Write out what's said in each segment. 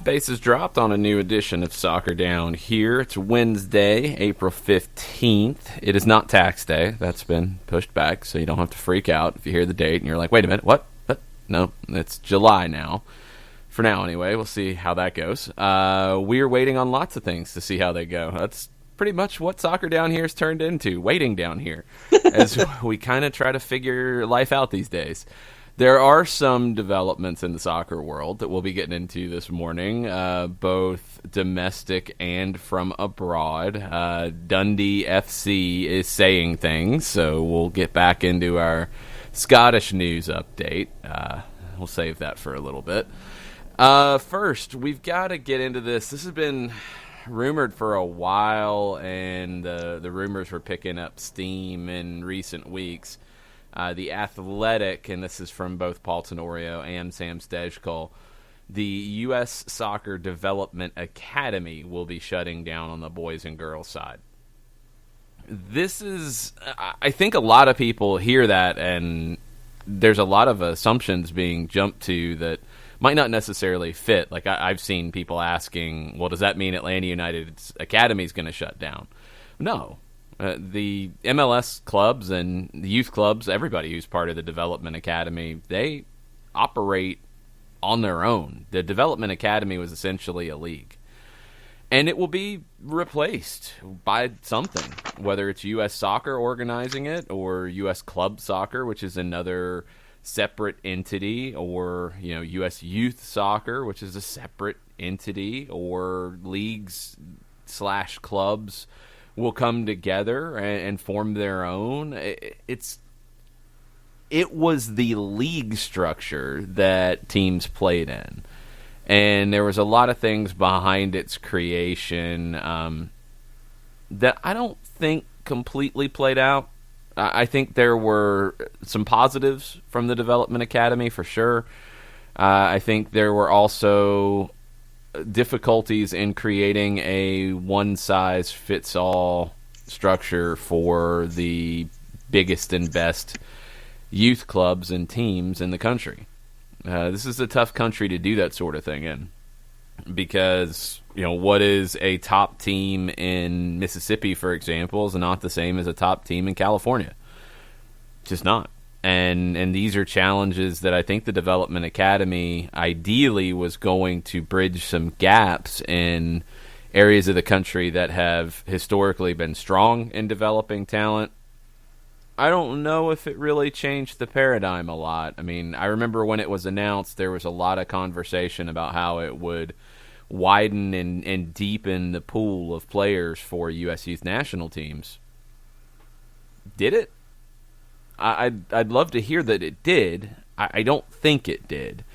Bases dropped on a new edition of Soccer Down here. It's Wednesday, April 15th. It is not tax day. That's been pushed back, so you don't have to freak out if you hear the date and you're like, wait a minute, what? No, it's July now. For now, anyway. We'll see how that goes. We're waiting on lots of things to see how they go. That's pretty much what Soccer Down here has turned into, waiting down here, as we kind of try to figure life out these days. There are some developments in the soccer world that we'll be getting into this morning, both domestic and from abroad. Dundee FC is saying things, so we'll get back into our Scottish news update. We'll save that for a little bit. First, we've got to get into this. This has been rumored for a while, and the rumors were picking up steam in recent weeks. The Athletic, and this is from both Paul Tenorio and Sam Stejskal, the U.S. Soccer Development Academy will be shutting down on the boys and girls side. This is, I think a lot of people hear that, and there's a lot of assumptions being jumped to that might not necessarily fit. Like I've seen people asking, well, does that mean Atlanta United's academy is going to shut down? No. The MLS clubs and the youth clubs, everybody who's part of the Development Academy, they operate on their own. The Development Academy was essentially a league. And it will be replaced by something, whether it's U.S. Soccer organizing it or U.S. Club Soccer, which is another separate entity, or U.S. Youth Soccer, which is a separate entity, or leagues/clubs will come together and form their own. It was the league structure that teams played in. And there was a lot of things behind its creation that I don't think completely played out. I think there were some positives from the Development Academy, for sure. I think there were also difficulties in creating a one-size-fits-all structure for the biggest and best youth clubs and teams in the country. This is a tough country to do that sort of thing in, because what is a top team in Mississippi, for example, is not the same as a top team in California. Just not. And these are challenges that I think the Development Academy ideally was going to bridge some gaps in areas of the country that have historically been strong in developing talent. I don't know if it really changed the paradigm a lot. I mean, I remember when it was announced, there was a lot of conversation about how it would widen and deepen the pool of players for U.S. youth national teams. Did it? I'd love to hear that it did. I don't think it did.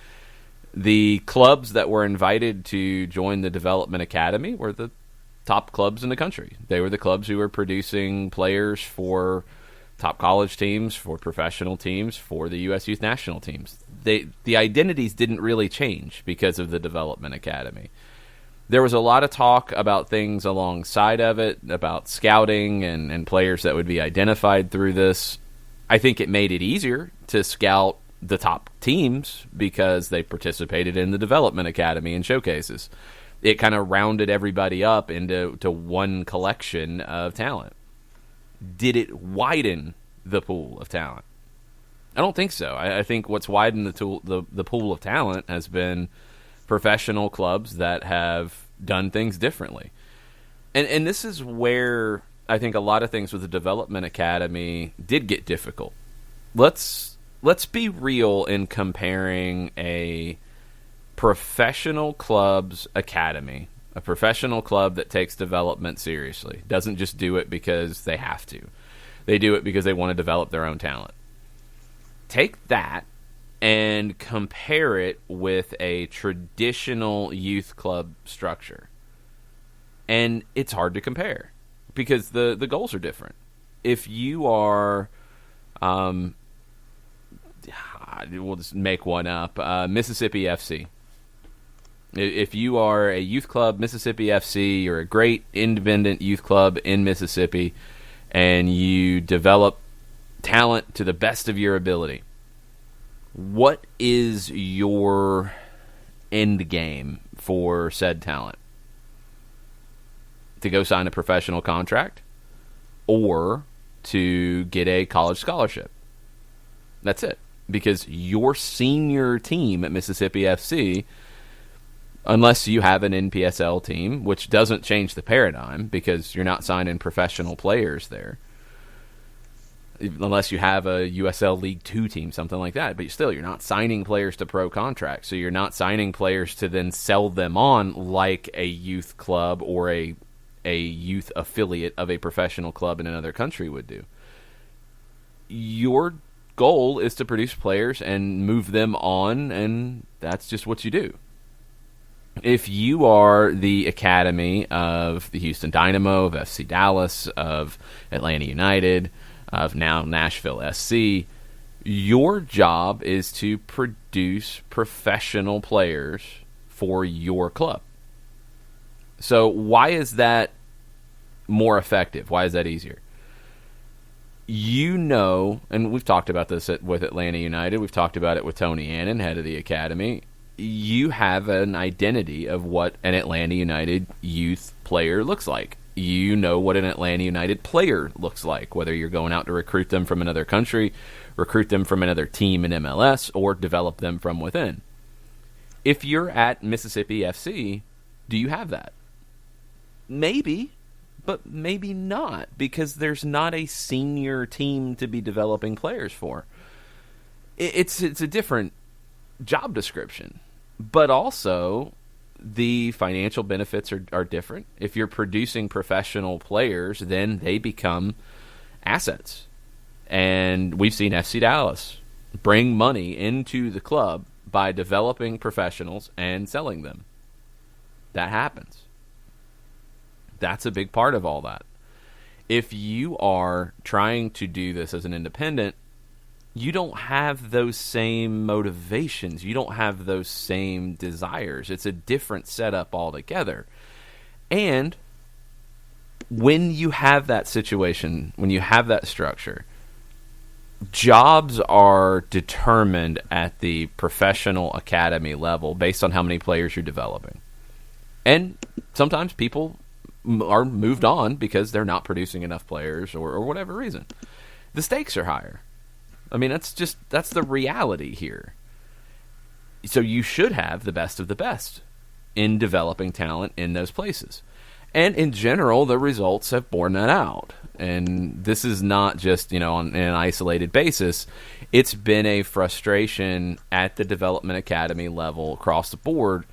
The clubs that were invited to join the Development Academy were the top clubs in the country. They were the clubs who were producing players for top college teams, for professional teams, for the U.S. youth national teams. The identities didn't really change because of the Development Academy. There was a lot of talk about things alongside of it, about scouting and players that would be identified through this. I think it made it easier to scout the top teams because they participated in the Development Academy and showcases. It kind of rounded everybody up into one collection of talent. Did it widen the pool of talent? I don't think so. I think what's widened the pool of talent has been professional clubs that have done things differently. And this is where I think a lot of things with the Development Academy did get difficult. Let's be real in comparing a professional club's academy, a professional club that takes development seriously, doesn't just do it because they have to. They do it because they want to develop their own talent. Take that and compare it with a traditional youth club structure. And it's hard to compare because the goals are different. If you are, we'll just make one up, Mississippi FC. If you are a youth club, Mississippi FC, you're a great independent youth club in Mississippi, and you develop talent to the best of your ability, what is your end game for said talent? To go sign a professional contract or to get a college scholarship. That's it. Because your senior team at Mississippi FC, unless you have an NPSL team, which doesn't change the paradigm because you're not signing professional players there, unless you have a USL League 2 team, something like that. But still, you're not signing players to pro contracts. So you're not signing players to then sell them on like a youth club or a youth affiliate of a professional club in another country would do. Your goal is to produce players and move them on, and that's just what you do. If you are the academy of the Houston Dynamo, of FC Dallas, of Atlanta United, of now Nashville SC, your job is to produce professional players for your club. So why is that more effective? Why is that easier? You know, and we've talked about this with Atlanta United, we've talked about it with Tony Annan, head of the academy. You have an identity of what an Atlanta United youth player looks like. You know what an Atlanta United player looks like, whether you're going out to recruit them from another country, recruit them from another team in MLS, or develop them from within. If you're at Mississippi FC, do you have that? Maybe, but maybe not, because there's not a senior team to be developing players for. It's a different job description, but also the financial benefits are different. If you're producing professional players, then they become assets. And we've seen FC Dallas bring money into the club by developing professionals and selling them. That happens. That's a big part of all that. If you are trying to do this as an independent, you don't have those same motivations. You don't have those same desires. It's a different setup altogether. And when you have that situation, when you have that structure, jobs are determined at the professional academy level based on how many players you're developing. And sometimes people are moved on because they're not producing enough players or whatever reason. The stakes are higher. I mean, that's the reality here. So you should have the best of the best in developing talent in those places. And in general, the results have borne that out. And this is not just, on an isolated basis. It's been a frustration at the development academy level across the board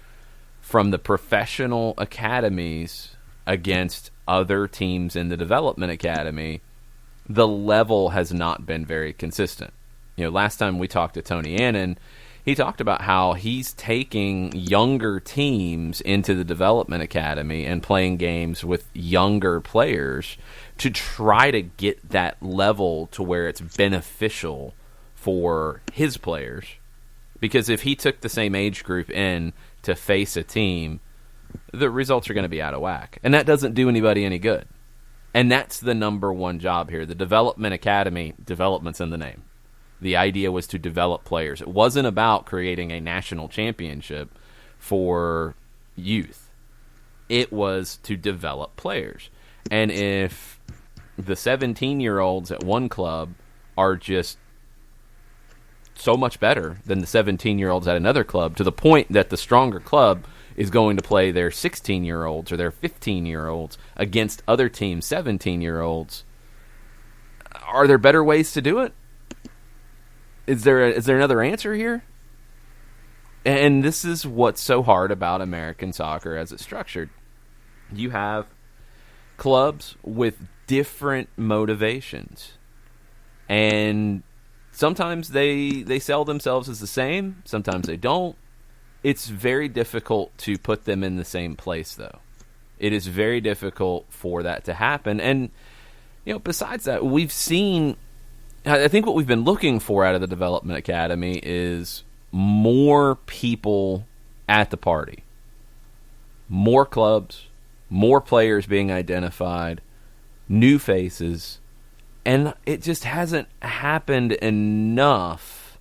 from the professional academies against other teams in the development academy. The level has not been very consistent. Last time we talked to Tony Annan, he talked about how he's taking younger teams into the development academy and playing games with younger players to try to get that level to where it's beneficial for his players. Because if he took the same age group in to face a team, the results are going to be out of whack. And that doesn't do anybody any good. And that's the number one job here. The development academy, development's in the name. The idea was to develop players. It wasn't about creating a national championship for youth. It was to develop players. And if the 17-year-olds at one club are just so much better than the 17-year-olds at another club, to the point that the stronger club is going to play their 16-year-olds or their 15-year-olds against other teams' 17-year-olds. Are there better ways to do it? Is there another answer here? And this is what's so hard about American soccer as it's structured. You have clubs with different motivations. And sometimes they sell themselves as the same, sometimes they don't. It's very difficult to put them in the same place, though. It is very difficult for that to happen. And, besides that, we've seen, I think what we've been looking for out of the Development Academy is more people at the party. More clubs, more players being identified, new faces, and it just hasn't happened enough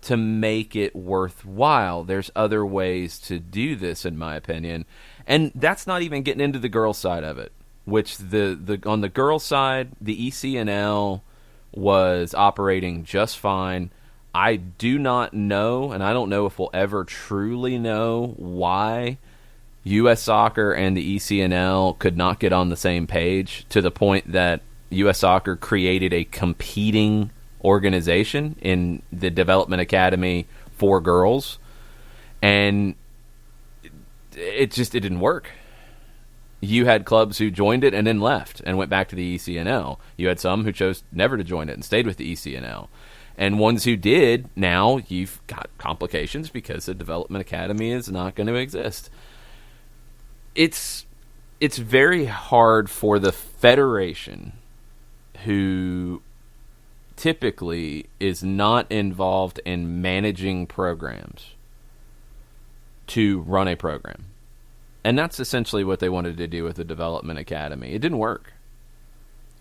to make it worthwhile. There's other ways to do this, in my opinion, and that's not even getting into the girls' side of it, which the on the girls' side, the ECNL was operating just fine. I do not know, and I don't know if we'll ever truly know why U.S. Soccer and the ECNL could not get on the same page to the point that U.S. Soccer created a competing organization in the Development Academy for girls, and it didn't work. You had clubs who joined it and then left and went back to the ECNL. You had some who chose never to join it and stayed with the ECNL. And ones who did, now you've got complications because the Development Academy is not going to exist. It's very hard for the federation, who typically is not involved in managing programs, to run a program. And that's essentially what they wanted to do with the Development Academy. It didn't work.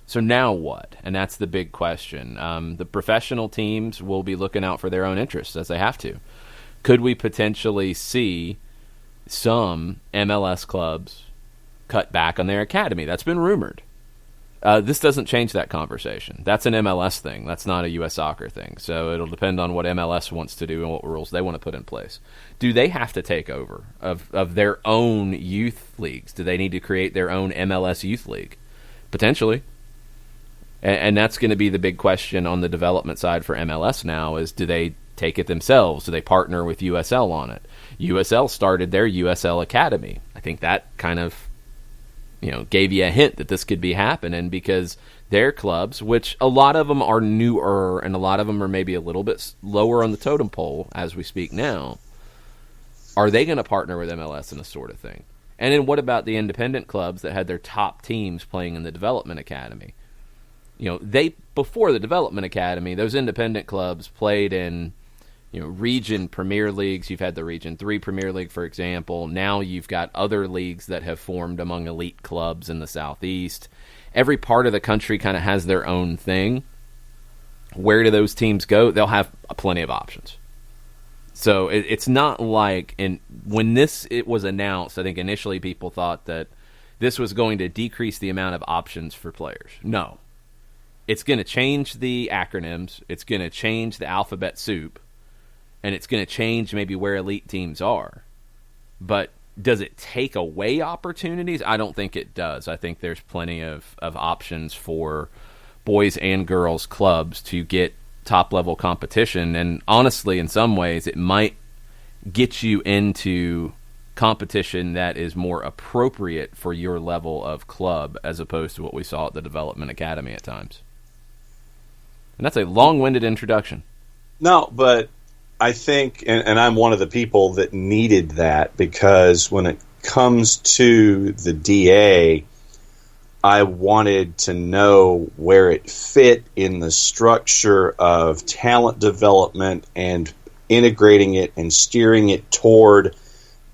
So now what? And that's the big question. The professional teams will be looking out for their own interests, as they have to. Could we potentially see some MLS clubs cut back on their academy? That's been rumored. This doesn't change that conversation. That's an MLS thing. That's not a U.S. Soccer thing. So it'll depend on what MLS wants to do and what rules they want to put in place. Do they have to take over of their own youth leagues? Do they need to create their own MLS youth league? Potentially. And that's going to be the big question on the development side for MLS now, is do they take it themselves? Do they partner with USL on it? USL started their USL Academy. I think that kind of gave you a hint that this could be happening, because their clubs, which a lot of them are newer and a lot of them are maybe a little bit lower on the totem pole as we speak now, are they going to partner with MLS in this sort of thing? And then what about the independent clubs that had their top teams playing in the Development Academy? They, before the Development Academy, those independent clubs played in region Premier Leagues. You've had the Region 3 Premier League, for example. Now you've got other leagues that have formed among elite clubs in the Southeast. Every part of the country kind of has their own thing. Where do those teams go? They'll have plenty of options. So it's not like, and when it was announced, I think initially people thought that this was going to decrease the amount of options for players. No. It's going to change the acronyms. It's going to change the alphabet soup. And it's going to change maybe where elite teams are. But does it take away opportunities? I don't think it does. I think there's plenty of options for boys and girls clubs to get top-level competition. And honestly, in some ways, it might get you into competition that is more appropriate for your level of club, as opposed to what we saw at the Development Academy at times. And that's a long-winded introduction. No, but I think, and I'm one of the people that needed that, because when it comes to the DA, I wanted to know where it fit in the structure of talent development and integrating it and steering it toward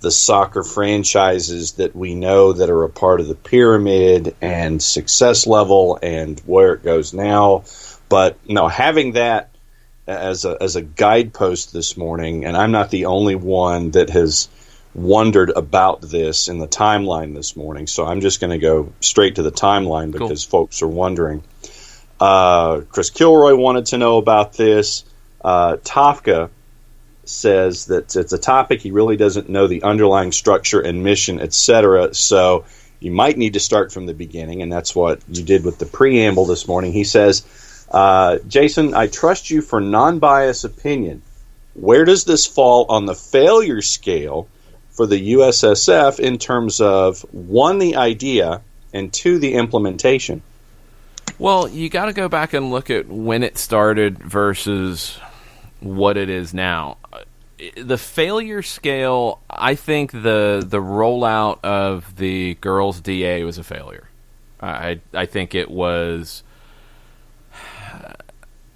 the soccer franchises that we know that are a part of the pyramid and success level and where it goes now. But having that as a guidepost this morning, and I'm not the only one that has wondered about this in the timeline this morning, so I'm just going to go straight to the timeline because folks are wondering. Chris Kilroy wanted to know about this. Tafka says that it's a topic he really doesn't know the underlying structure and mission, etc., so you might need to start from the beginning, and that's what you did with the preamble this morning. He says, Jason, I trust you for non-biased opinion. Where does this fall on the failure scale for the USSF in terms of, 1, the idea, and 2, the implementation? Well, you got to go back and look at when it started versus what it is now. the failure scale, I think the rollout of the girls' DA was a failure. I think it was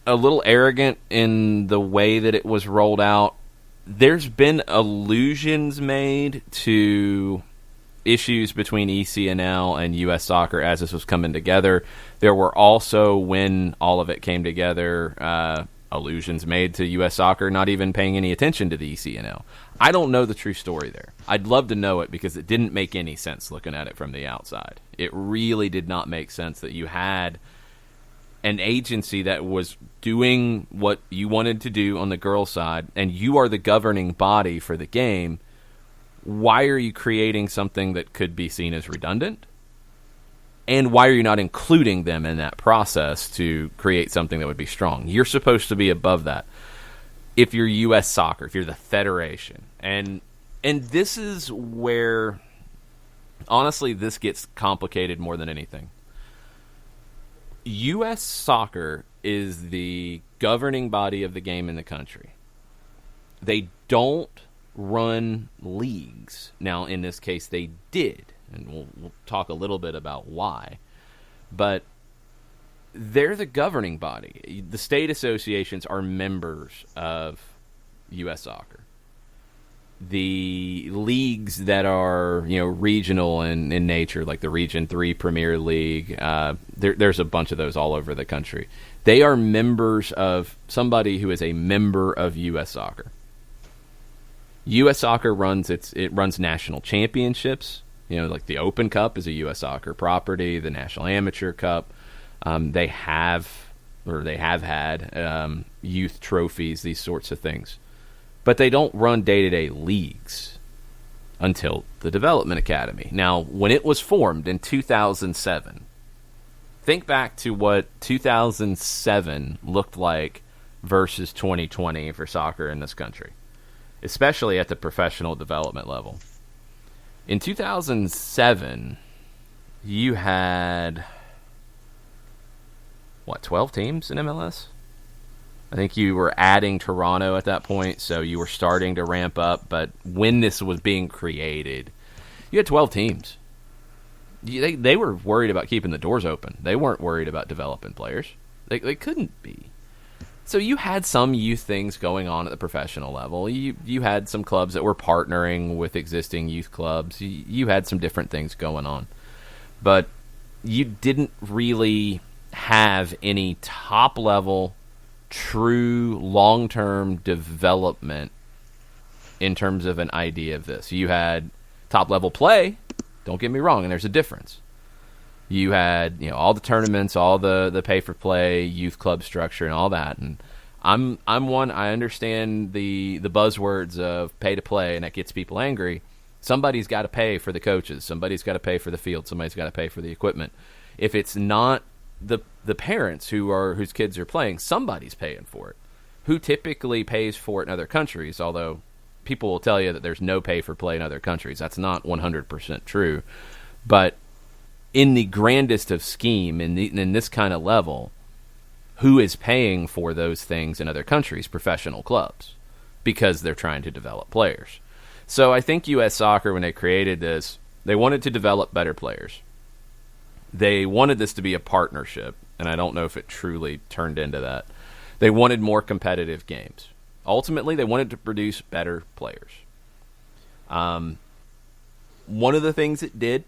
a little arrogant in the way that it was rolled out. There's been allusions made to issues between ECNL and U.S. Soccer as this was coming together. There were also, when all of it came together, allusions made to U.S. Soccer not even paying any attention to the ECNL. I don't know the true story there. I'd love to know it because it didn't make any sense looking at it from the outside. It really did not make sense that you had an agency that was doing what you wanted to do on the girls' side, and you are the governing body for the game. Why are you creating something that could be seen as redundant? And why are you not including them in that process to create something that would be strong? You're supposed to be above that. If you're U.S. Soccer, if you're the federation. And this is where, honestly, this gets complicated more than anything. U.S. Soccer is the governing body of the game in the country. They don't run leagues. Now, in this case, they did. And we'll talk a little bit about why. But they're the governing body. The state associations are members of U.S. Soccer. The leagues that are, regional in nature, like the Region 3 Premier League, there's a bunch of those all over the country. They are members of somebody who is a member of U.S. Soccer. U.S. Soccer runs national championships. Like the Open Cup is a U.S. Soccer property. The National Amateur Cup, they have had youth trophies, these sorts of things. But they don't run day-to-day leagues until the Development Academy. Now, when it was formed in 2007, think back to what 2007 looked like versus 2020 for soccer in this country, especially at the professional development level. In 2007, you had, 12 teams in MLS? I think you were adding Toronto at that point, so you were starting to ramp up. But when this was being created, you had 12 teams. They were worried about keeping the doors open. They weren't worried about developing players. They couldn't be. So you had some youth things going on at the professional level. You had some clubs that were partnering with existing youth clubs. You had some different things going on. But you didn't really have any top-level, true long-term development in terms of an idea of this. You had top-level play, don't get me wrong, and there's a difference. You had all the tournaments, all the pay-for-play, youth club structure, and all that. And I'm one, I understand the buzzwords of pay-to-play, and that gets people angry. Somebody's got to pay for the coaches. Somebody's got to pay for the field. Somebody's got to pay for the equipment. If it's not the parents whose kids are playing, somebody's paying for it. Who typically pays for it in other countries, although people will tell you that there's no pay for play in other countries. That's not 100% true. But in the grandest of scheme, in this kind of level, who is paying for those things in other countries? Professional clubs, because they're trying to develop players. So I think U.S. Soccer, when they created this, they wanted to develop better players. They wanted this to be a partnership, and I don't know if it truly turned into that. They wanted more competitive games. Ultimately, they wanted to produce better players. One of the things it did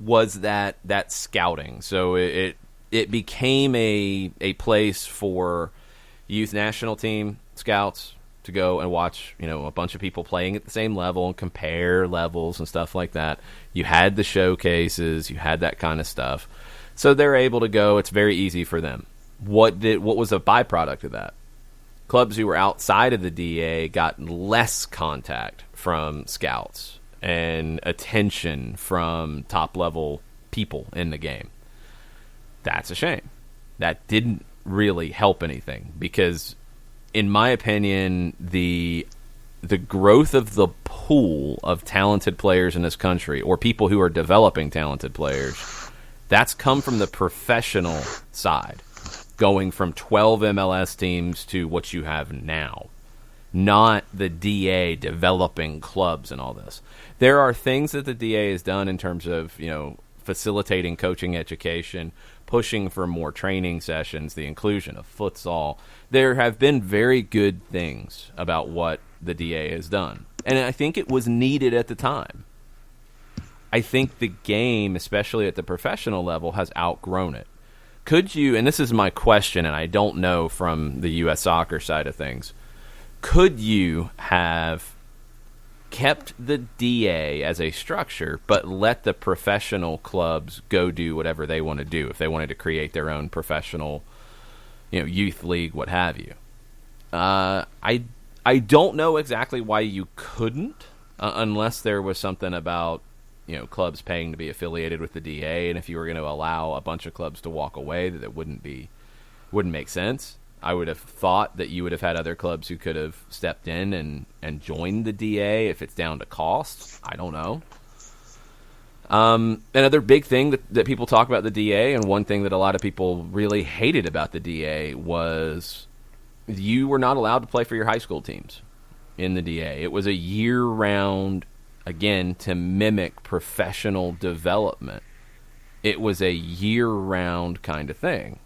was that scouting. So it became a place for youth national team scouts to go and watch, a bunch of people playing at the same level and compare levels and stuff like that. You had the showcases, you had that kind of stuff. So they're able to go, it's very easy for them. What was a byproduct of that? Clubs who were outside of the DA got less contact from scouts and attention from top-level people in the game. That's a shame. That didn't really help anything because, in my opinion, the growth of the pool of talented players in this country, or people who are developing talented players, that's come from the professional side, going from 12 MLS teams to what you have now. not the DA developing clubs and all this. There are things that the DA has done in terms of, facilitating coaching education, pushing for more training sessions, the inclusion of futsal. There have been very good things about what the DA has done. And I think it was needed at the time. I think the game, especially at the professional level, has outgrown it. Could you, and this is my question, and I don't know from the U.S. soccer side of things, could you have kept the DA as a structure, but let the professional clubs go do whatever they want to do if they wanted to create their own professional, youth league, what have you? I don't know exactly why you couldn't, unless there was something about clubs paying to be affiliated with the DA, and if you were going to allow a bunch of clubs to walk away, that wouldn't make sense. I would have thought that you would have had other clubs who could have stepped in and joined the DA if it's down to cost. I don't know. Another big thing that people talk about the DA, and one thing that a lot of people really hated about the DA, was you were not allowed to play for your high school teams in the DA. It was a year-round, again, to mimic professional development. It was a year-round kind of thing.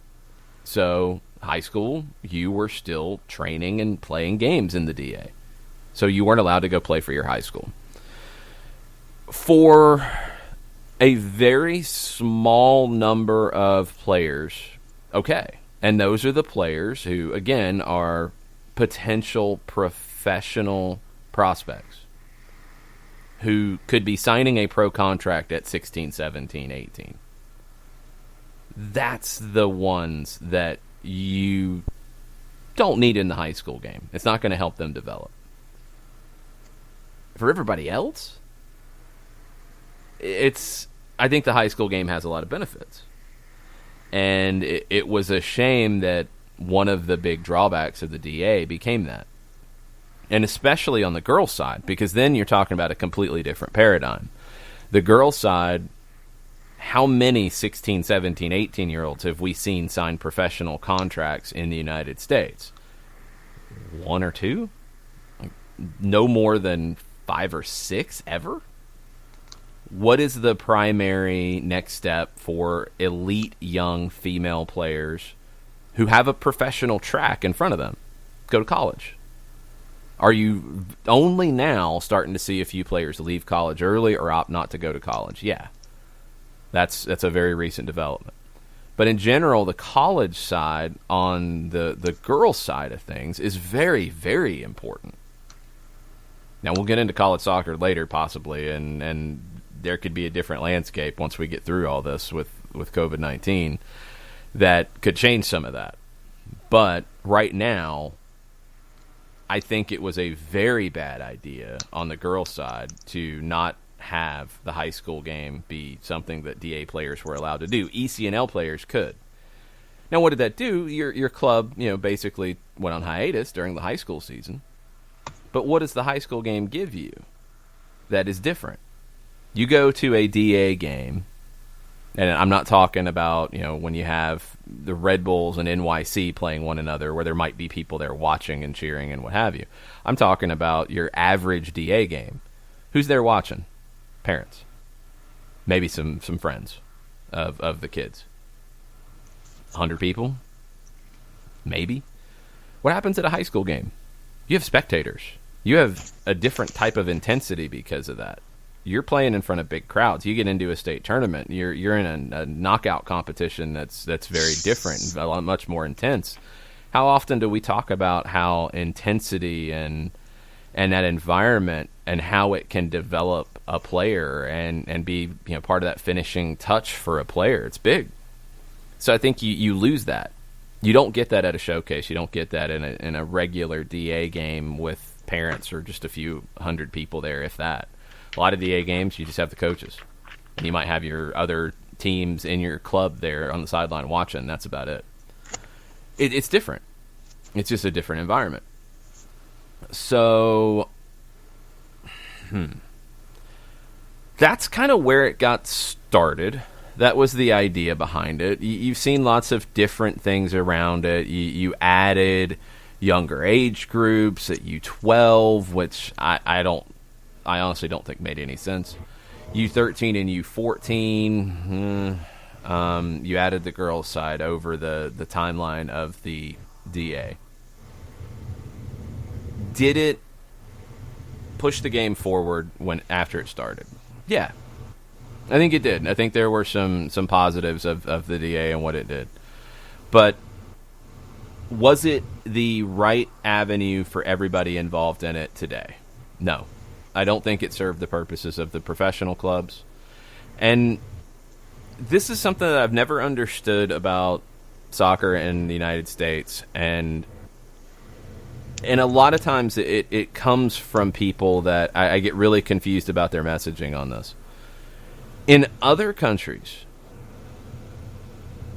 So high school, you were still training and playing games in the DA. So you weren't allowed to go play for your high school. For a very small number of players, okay. And those are the players who, again, are potential professional prospects who could be signing a pro contract at 16, 17, 18. That's the ones that you don't need in the high school game. It's not going to help them develop. For everybody else, I think the high school game has a lot of benefits. And it was a shame that one of the big drawbacks of the DA became that. And especially on the girls' side, because then you're talking about a completely different paradigm. The girls' side, how many 16, 17, 18-year-olds have we seen sign professional contracts in the United States? One or two? No more than 5 or 6 ever? What is the primary next step for elite young female players who have a professional track in front of them? Go to college. Are you only now starting to see a few players leave college early or opt not to go to college? Yeah. That's a very recent development. But in general, the college side on the girls' side of things is very, very important. Now, we'll get into college soccer later, possibly, and there could be a different landscape once we get through all this with COVID-19 that could change some of that. But right now, I think it was a very bad idea on the girls' side to not have the high school game be something that DA players were allowed to do. ECNL players could. Now, what did that do? Your club, basically went on hiatus during the high school season. But what does the high school game give you that is different? You go to a DA game, and I'm not talking about, when you have the Red Bulls and NYC playing one another where there might be people there watching and cheering and what have you. I'm talking about your average DA game. Who's there watching? Parents. Maybe some friends of the kids. 100 people? Maybe. What happens at a high school game? You have spectators. You have a different type of intensity because of that. You're playing in front of big crowds. You get into a state tournament. You're in a knockout competition that's very different, a lot much more intense. How often do we talk about how intensity and that environment and how it can develop a player and be part of that finishing touch for a player? It's big. So I think you lose that. You don't get that at a showcase. You don't get that in a regular DA game with parents or just a few hundred people there, if that. A lot of DA games, you just have the coaches. And you might have your other teams in your club there on the sideline watching. That's about it. It's different. It's just a different environment. So, that's kind of where it got started. That was the idea behind it. You've seen lots of different things around it. You added younger age groups at U12, which I honestly don't think made any sense. U13 and U14, you added the girls' side over the timeline of the DA. Did it push the game forward after it started? Yeah, I think it did. I think there were some positives of the DA and what it did. But was it the right avenue for everybody involved in it today? No. I don't think it served the purposes of the professional clubs. And this is something that I've never understood about soccer in the United States. And a lot of times it comes from people that I get really confused about their messaging on this. In other countries,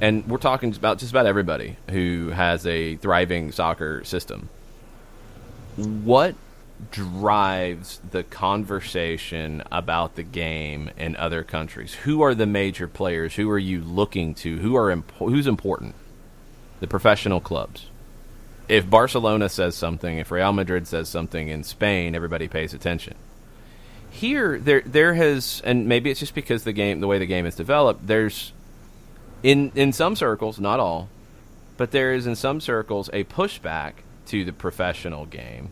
and we're talking about just about everybody who has a thriving soccer system, what drives the conversation about the game in other countries? Who are the major players? Who are you looking to? Who's important? The professional clubs. If Barcelona says something, if Real Madrid says something in Spain, everybody pays attention. Here, there has, and maybe it's just because the way the game is developed, there's in some circles, not all, but there is in some circles a pushback to the professional game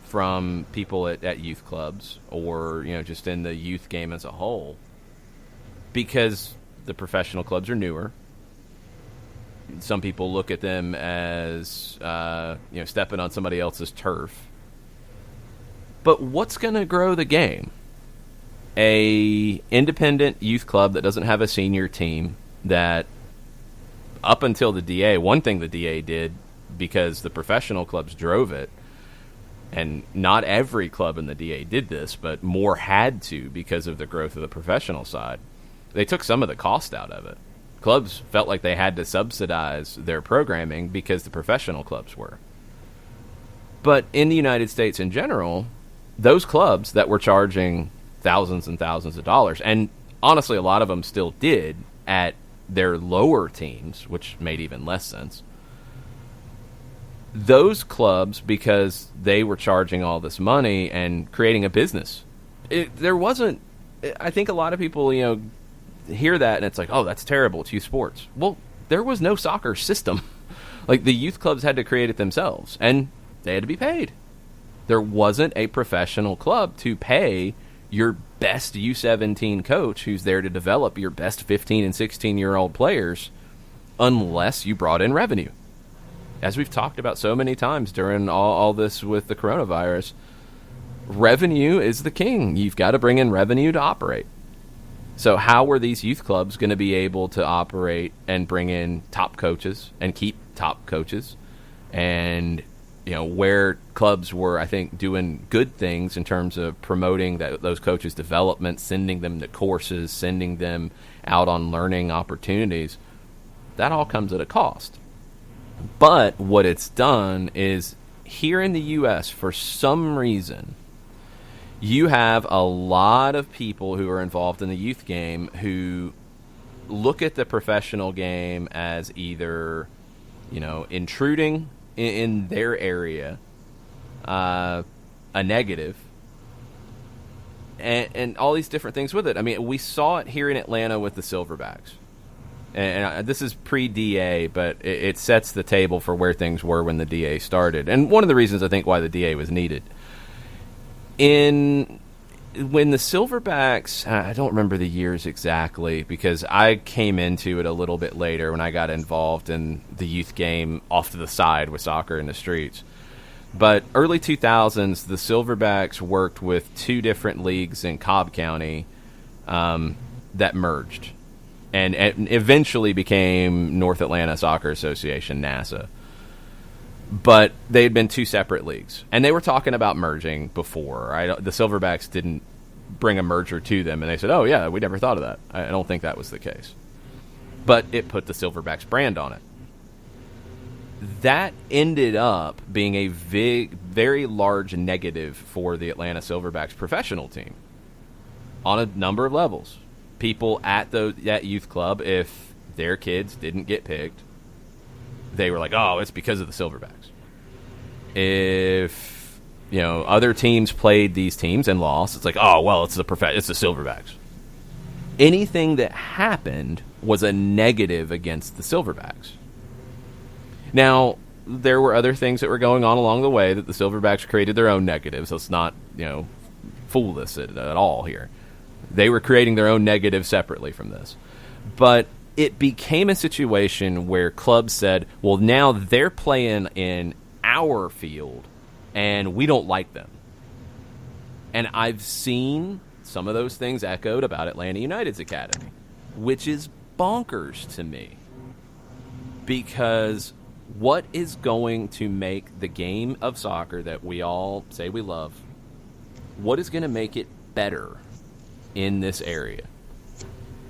from people at youth clubs or just in the youth game as a whole, because the professional clubs are newer. Some people look at them as stepping on somebody else's turf. But what's going to grow the game? A independent youth club that doesn't have a senior team, that up until the DA, one thing the DA did, because the professional clubs drove it, and not every club in the DA did this, but more had to because of the growth of the professional side, they took some of the cost out of it. Clubs felt like they had to subsidize their programming because the professional clubs were. But in the United States in general, those clubs that were charging thousands and thousands of dollars, and honestly a lot of them still did at their lower teams, which made even less sense, those clubs, because they were charging all this money and creating a business, I think a lot of people, hear that and it's like, oh, that's terrible, it's youth sports. Well, there was no soccer system. Like, the youth clubs had to create it themselves, and they had to be paid. There wasn't a professional club to pay your best U17 coach who's there to develop your best 15 and 16-year-old players unless you brought in revenue. As we've talked about so many times during all this with the coronavirus, revenue is the king. You've got to bring in revenue to operate. So how were these youth clubs going to be able to operate and bring in top coaches and keep top coaches? And where clubs were, I think, doing good things in terms of promoting those coaches' development, sending them to courses, sending them out on learning opportunities, that all comes at a cost. But what it's done is, here in the U.S., for some reason, you have a lot of people who are involved in the youth game who look at the professional game as either, intruding in their area, a negative, and all these different things with it. I mean, we saw it here in Atlanta with the Silverbacks. And this is pre-DA, but it sets the table for where things were when the DA started. And one of the reasons I think why the DA was needed. When the Silverbacks, I don't remember the years exactly, because I came into it a little bit later when I got involved in the youth game off to the side with soccer in the streets. But early 2000s, the Silverbacks worked with two different leagues in Cobb County that merged and eventually became North Atlanta Soccer Association, NASA. But they had been two separate leagues, and they were talking about merging before. The Silverbacks didn't bring a merger to them, and they said, oh, yeah, we never thought of that. I don't think that was the case. But it put the Silverbacks brand on it. That ended up being a very large negative for the Atlanta Silverbacks professional team on a number of levels. People at that youth club, if their kids didn't get picked, they were like, oh, it's because of the Silverbacks. If other teams played these teams and lost, it's like, oh well, it's the Silverbacks. Anything that happened was a negative against the Silverbacks. Now, there were other things that were going on along the way that the Silverbacks created their own negatives. Let's not, fool this at all here. They were creating their own negatives separately from this. But it became a situation where clubs said, well, now they're playing in our field, and we don't like them. And I've seen some of those things echoed about Atlanta United's academy, which is bonkers to me. Because what is going to make the game of soccer that we all say we love, what is going to make it better in this area?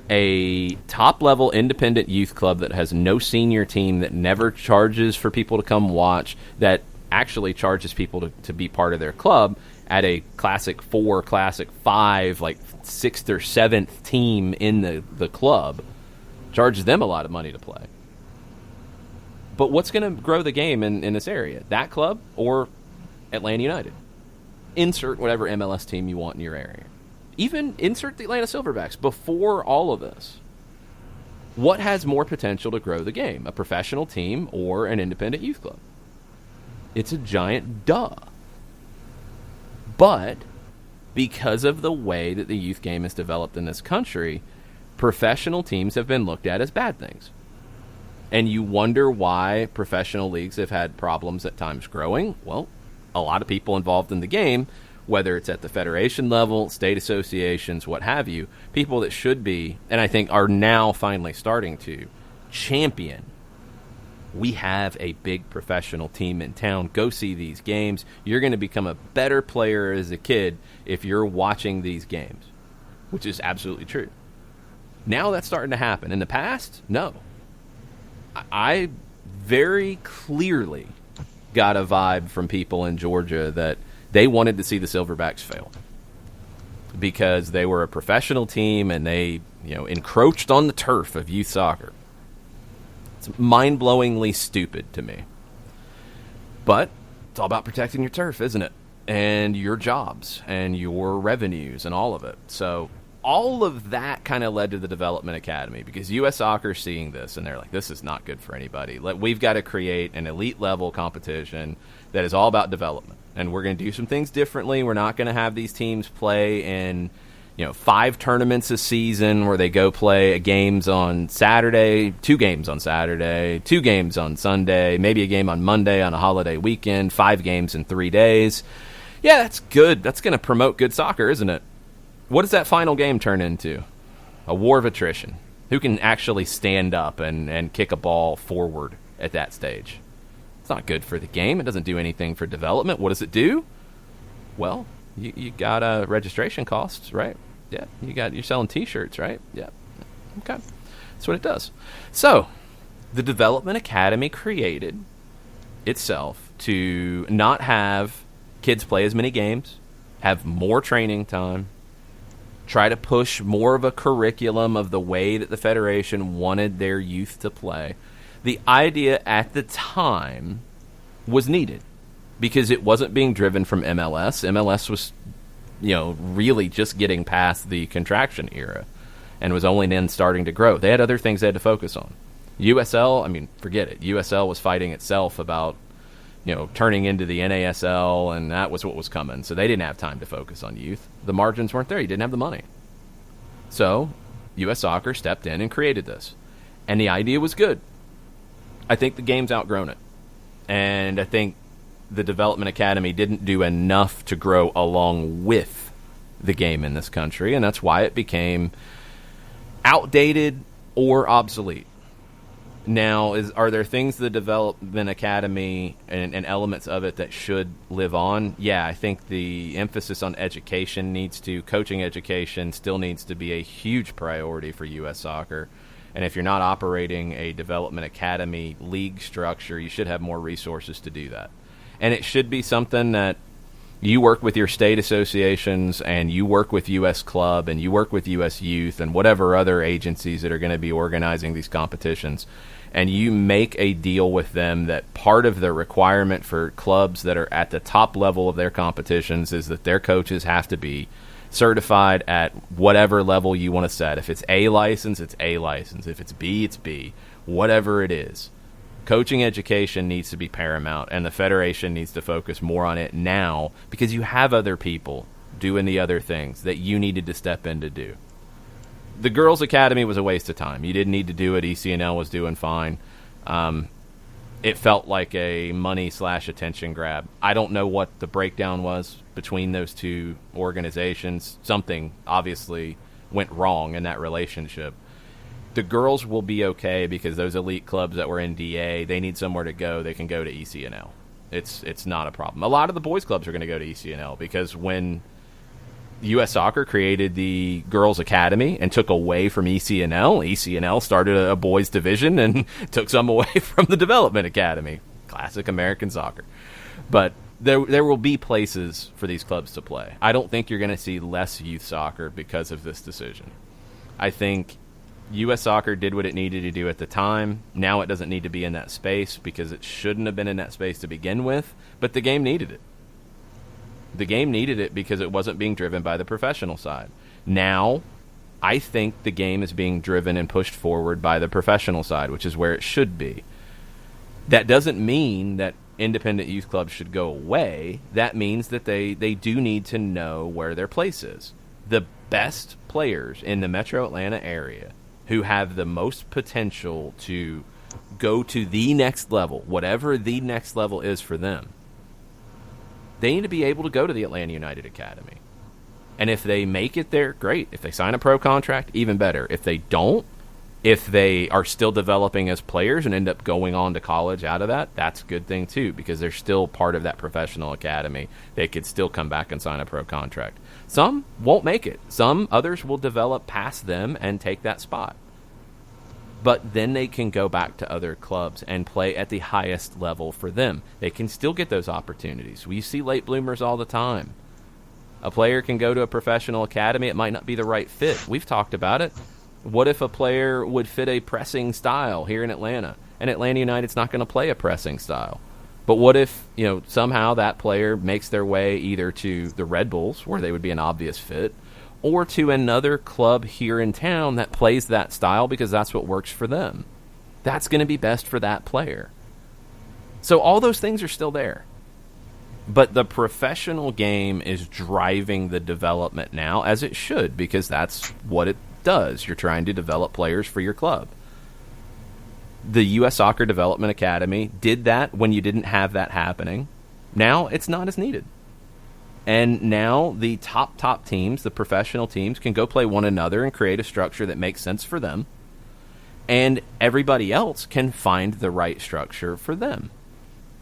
A top-level independent youth club that has no senior team, that never charges for people to come watch, that actually charges people to be part of their club at a Classic 4, Classic 5, like 6th or 7th team in the club, charges them a lot of money to play. But what's going to grow the game in this area? That club or Atlanta United? Insert whatever MLS team you want in your area. Even insert the Atlanta Silverbacks before all of this. What has more potential to grow the game? A professional team or an independent youth club? It's a giant duh. But because of the way that the youth game is developed in this country, professional teams have been looked at as bad things. And you wonder why professional leagues have had problems at times growing. Well, a lot of people involved in the game, whether it's at the federation level, state associations, what have you, people that should be, and I think are now finally starting to, champion. We have a big professional team in town. Go see these games. You're going to become a better player as a kid if you're watching these games, which is absolutely true. Now that's starting to happen. In the past, no. I very clearly got a vibe from people in Georgia that they wanted to see the Silverbacks fail because they were a professional team and they, encroached on the turf of youth soccer. It's mind-blowingly stupid to me. But it's all about protecting your turf, isn't it? And your jobs and your revenues and all of it. So all of that kind of led to the Development Academy because U.S. Soccer is seeing this and they're like, this is not good for anybody. We've got to create an elite level competition that is all about development. And we're going to do some things differently. We're not going to have these teams play in 5 tournaments a season where they go play games on Saturday, 2 games on Saturday, 2 games on Sunday, maybe a game on Monday on a holiday weekend, 5 games in 3 days. Yeah, that's good. That's going to promote good soccer, isn't it? What does that final game turn into? A war of attrition. Who can actually stand up and kick a ball forward at that stage? It's not good for the game. It doesn't do anything for development. What does it do? Well, you got registration costs, right? Yeah. You're selling T-shirts, right? Yeah. Okay. That's what it does. So, the Development Academy created itself to not have kids play as many games, have more training time, try to push more of a curriculum of the way that the Federation wanted their youth to play. The idea at the time was needed because it wasn't being driven from MLS. MLS was, really just getting past the contraction era and was only then starting to grow. They had other things they had to focus on. USL, forget it. USL was fighting itself about, turning into the NASL, and that was what was coming. So they didn't have time to focus on youth. The margins weren't there. You didn't have the money. So U.S. Soccer stepped in and created this. And the idea was good. I think the game's outgrown it. And I think the Development Academy didn't do enough to grow along with the game in this country, and that's why it became outdated or obsolete. Now, are there things the Development Academy and elements of it that should live on? Yeah, I think the emphasis on education coaching education still needs to be a huge priority for U.S. Soccer. And if you're not operating a Development Academy league structure, you should have more resources to do that. And it should be something that, You work with your state associations, and you work with U.S. Club, and you work with U.S. Youth, and whatever other agencies that are going to be organizing these competitions, and you make a deal with them that part of the requirement for clubs that are at the top level of their competitions is that their coaches have to be certified at whatever level you want to set. If it's A license, it's A license. If it's B, it's B. Whatever it is. Coaching education needs to be paramount, and the Federation needs to focus more on it now because you have other people doing the other things that you needed to step in to do. The Girls Academy was a waste of time. You didn't need to do it. ECNL was doing fine. It felt like a money/attention grab. I don't know what the breakdown was between those two organizations. Something obviously went wrong in that relationship. The girls will be okay because those elite clubs that were in DA, they need somewhere to go. They can go to ECNL. It's not a problem. A lot of the boys clubs are going to go to ECNL because when U.S. Soccer created the Girls Academy and took away from ECNL started a boys division and took some away from the Development Academy. Classic American soccer. But there will be places for these clubs to play. I don't think you're going to see less youth soccer because of this decision. I think U.S. Soccer did what it needed to do at the time. Now it doesn't need to be in that space because it shouldn't have been in that space to begin with, but the game needed it. The game needed it because it wasn't being driven by the professional side. Now, I think the game is being driven and pushed forward by the professional side, which is where it should be. That doesn't mean that independent youth clubs should go away. That means that they do need to know where their place is. The best players in the Metro Atlanta area who have the most potential to go to the next level, whatever the next level is for them, they need to be able to go to the Atlanta United Academy. And if they make it there, great. If they sign a pro contract, even better. If they don't, if they are still developing as players and end up going on to college out of that, that's a good thing too, because they're still part of that professional academy. They could still come back and sign a pro contract. Some won't make it. Some others will develop past them and take that spot. But then they can go back to other clubs and play at the highest level for them. They can still get those opportunities. We see late bloomers all the time. A player can go to a professional academy. It might not be the right fit. We've talked about it. What if a player would fit a pressing style here in Atlanta? And Atlanta United's not going to play a pressing style. But what if, somehow that player makes their way either to the Red Bulls, where they would be an obvious fit, or to another club here in town that plays that style because that's what works for them? That's going to be best for that player. So all those things are still there. But the professional game is driving the development now, as it should, because that's what it does. You're trying to develop players for your club. The U.S. Soccer Development Academy did that when you didn't have that happening. Now it's not as needed. And now the top teams, the professional teams, can go play one another and create a structure that makes sense for them. And everybody else can find the right structure for them.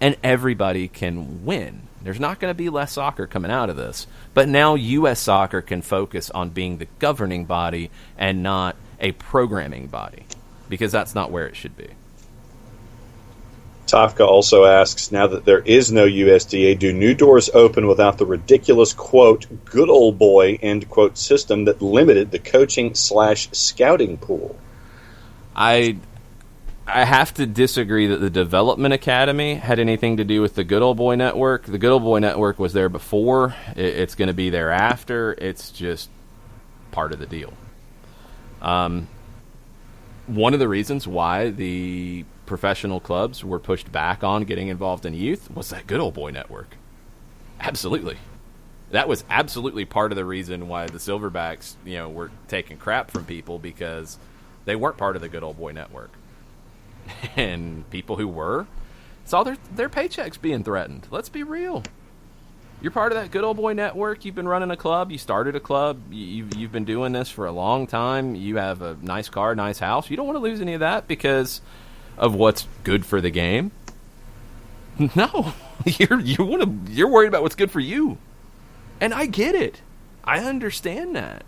And everybody can win. There's not going to be less soccer coming out of this. But now U.S. Soccer can focus on being the governing body and not a programming body, because that's not where it should be. Tafka also asks, now that there is no USDA, do new doors open without the ridiculous, quote, good old boy, end quote, system that limited the coaching/scouting pool? I have to disagree that the Development Academy had anything to do with the Good Old Boy Network. The Good Old Boy Network was there before. It's going to be there after. It's just part of the deal. One of the reasons why the professional clubs were pushed back on getting involved in youth was that Good Old Boy Network. Absolutely. That was absolutely part of the reason why the Silverbacks, were taking crap from people, because they weren't part of the Good Old Boy Network. And people who were saw their paychecks being threatened. Let's be real. You're part of that Good Old Boy Network. You've been running a club. You started a club. You've been doing this for a long time. You have a nice car, nice house. You don't want to lose any of that because of what's good for the game. No, you're worried about what's good for you. And I get it. I understand that.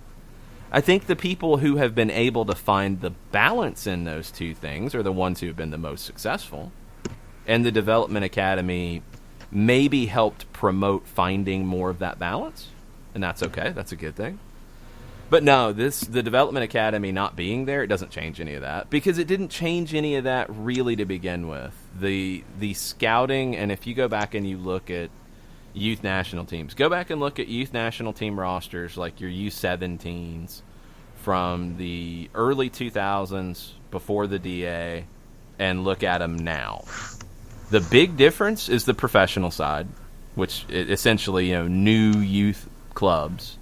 I think the people who have been able to find the balance in those two things are the ones who have been the most successful. And the Development Academy maybe helped promote finding more of that balance, and that's okay. That's a good thing. But no, the Development Academy not being there, it doesn't change any of that, because it didn't change any of that really to begin with. The scouting, and if you go back and you look at youth national teams, go back and look at youth national team rosters like your U17s from the early 2000s before the DA, and look at them now. The big difference is the professional side, which essentially, new youth clubs.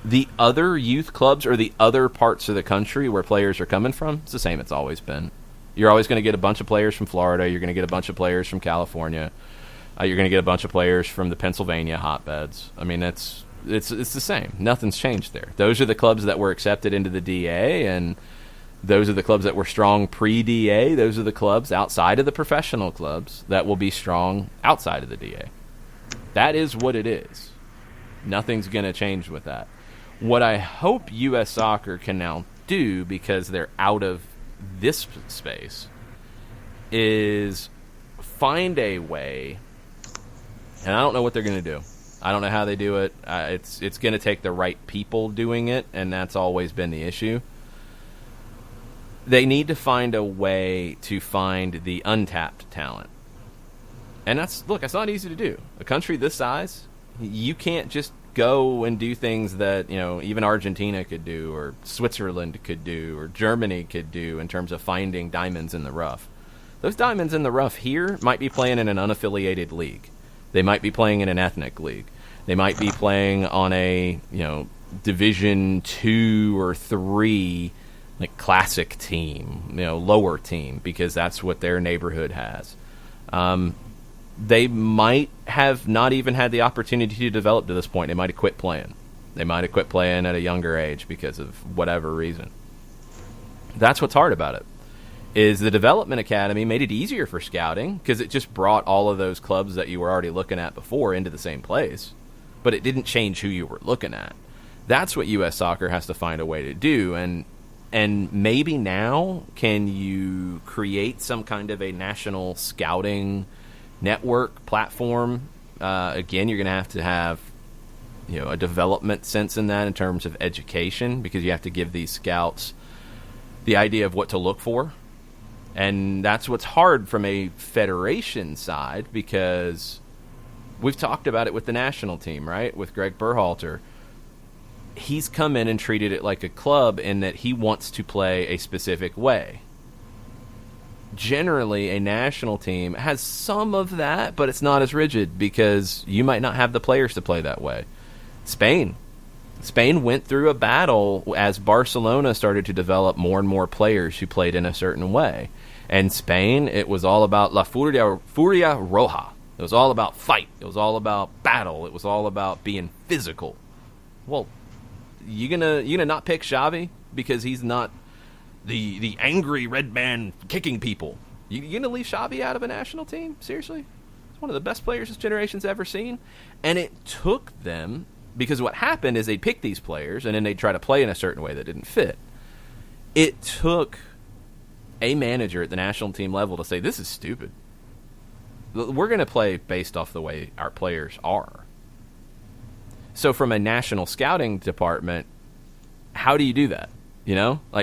The other youth clubs or the other parts of the country where players are coming from, it's the same it's always been. You're always going to get a bunch of players from Florida. You're going to get a bunch of players from California. You're going to get a bunch of players from the Pennsylvania hotbeds. I mean, it's the same. Nothing's changed there. Those are the clubs that were accepted into the DA, and those are the clubs that were strong pre-DA. Those are the clubs outside of the professional clubs that will be strong outside of the DA. That is what it is. Nothing's going to change with that. What I hope U.S. Soccer can now do, because they're out of this space, is find a way, and I don't know what they're going to do. I don't know how they do it. It's going to take the right people doing it, and that's always been the issue. They need to find a way to find the untapped talent. And that's not easy to do. A country this size, you can't just go and do things that, even Argentina could do, or Switzerland could do, or Germany could do in terms of finding diamonds in the rough. Those diamonds in the rough here might be playing in an unaffiliated league. They might be playing in an ethnic league. They might be playing on a, Division 2 or 3 classic team, lower team, because that's what their neighborhood has. They might have not even had the opportunity to develop to this point. They might have quit playing. They might have quit playing at a younger age because of whatever reason. That's what's hard about it, is the Development Academy made it easier for scouting, because it just brought all of those clubs that you were already looking at before into the same place, but it didn't change who you were looking at. That's what U.S. Soccer has to find a way to do, and maybe now can you create some kind of a national scouting network platform. Again, you're going to have a development sense in that in terms of education, because you have to give these scouts the idea of what to look for. And that's what's hard from a federation side, because we've talked about it with the national team, right? With Greg Berhalter. He's come in and treated it like a club in that he wants to play a specific way. Generally, a national team has some of that, but it's not as rigid, because you might not have the players to play that way. Spain went through a battle as Barcelona started to develop more and more players who played in a certain way. And Spain, it was all about La Furia Roja. It was all about fight. It was all about battle. It was all about being physical. Well, you gonna not pick Xavi because he's not the angry red man kicking people? You gonna leave Xavi out of a national team? Seriously? He's one of the best players this generation's ever seen. And it took them, because what happened is they'd pick these players and then they'd try to play in a certain way that didn't fit. It took a manager at the national team level to say, this is stupid. We're going to play based off the way our players are. So from a national scouting department, how do you do that?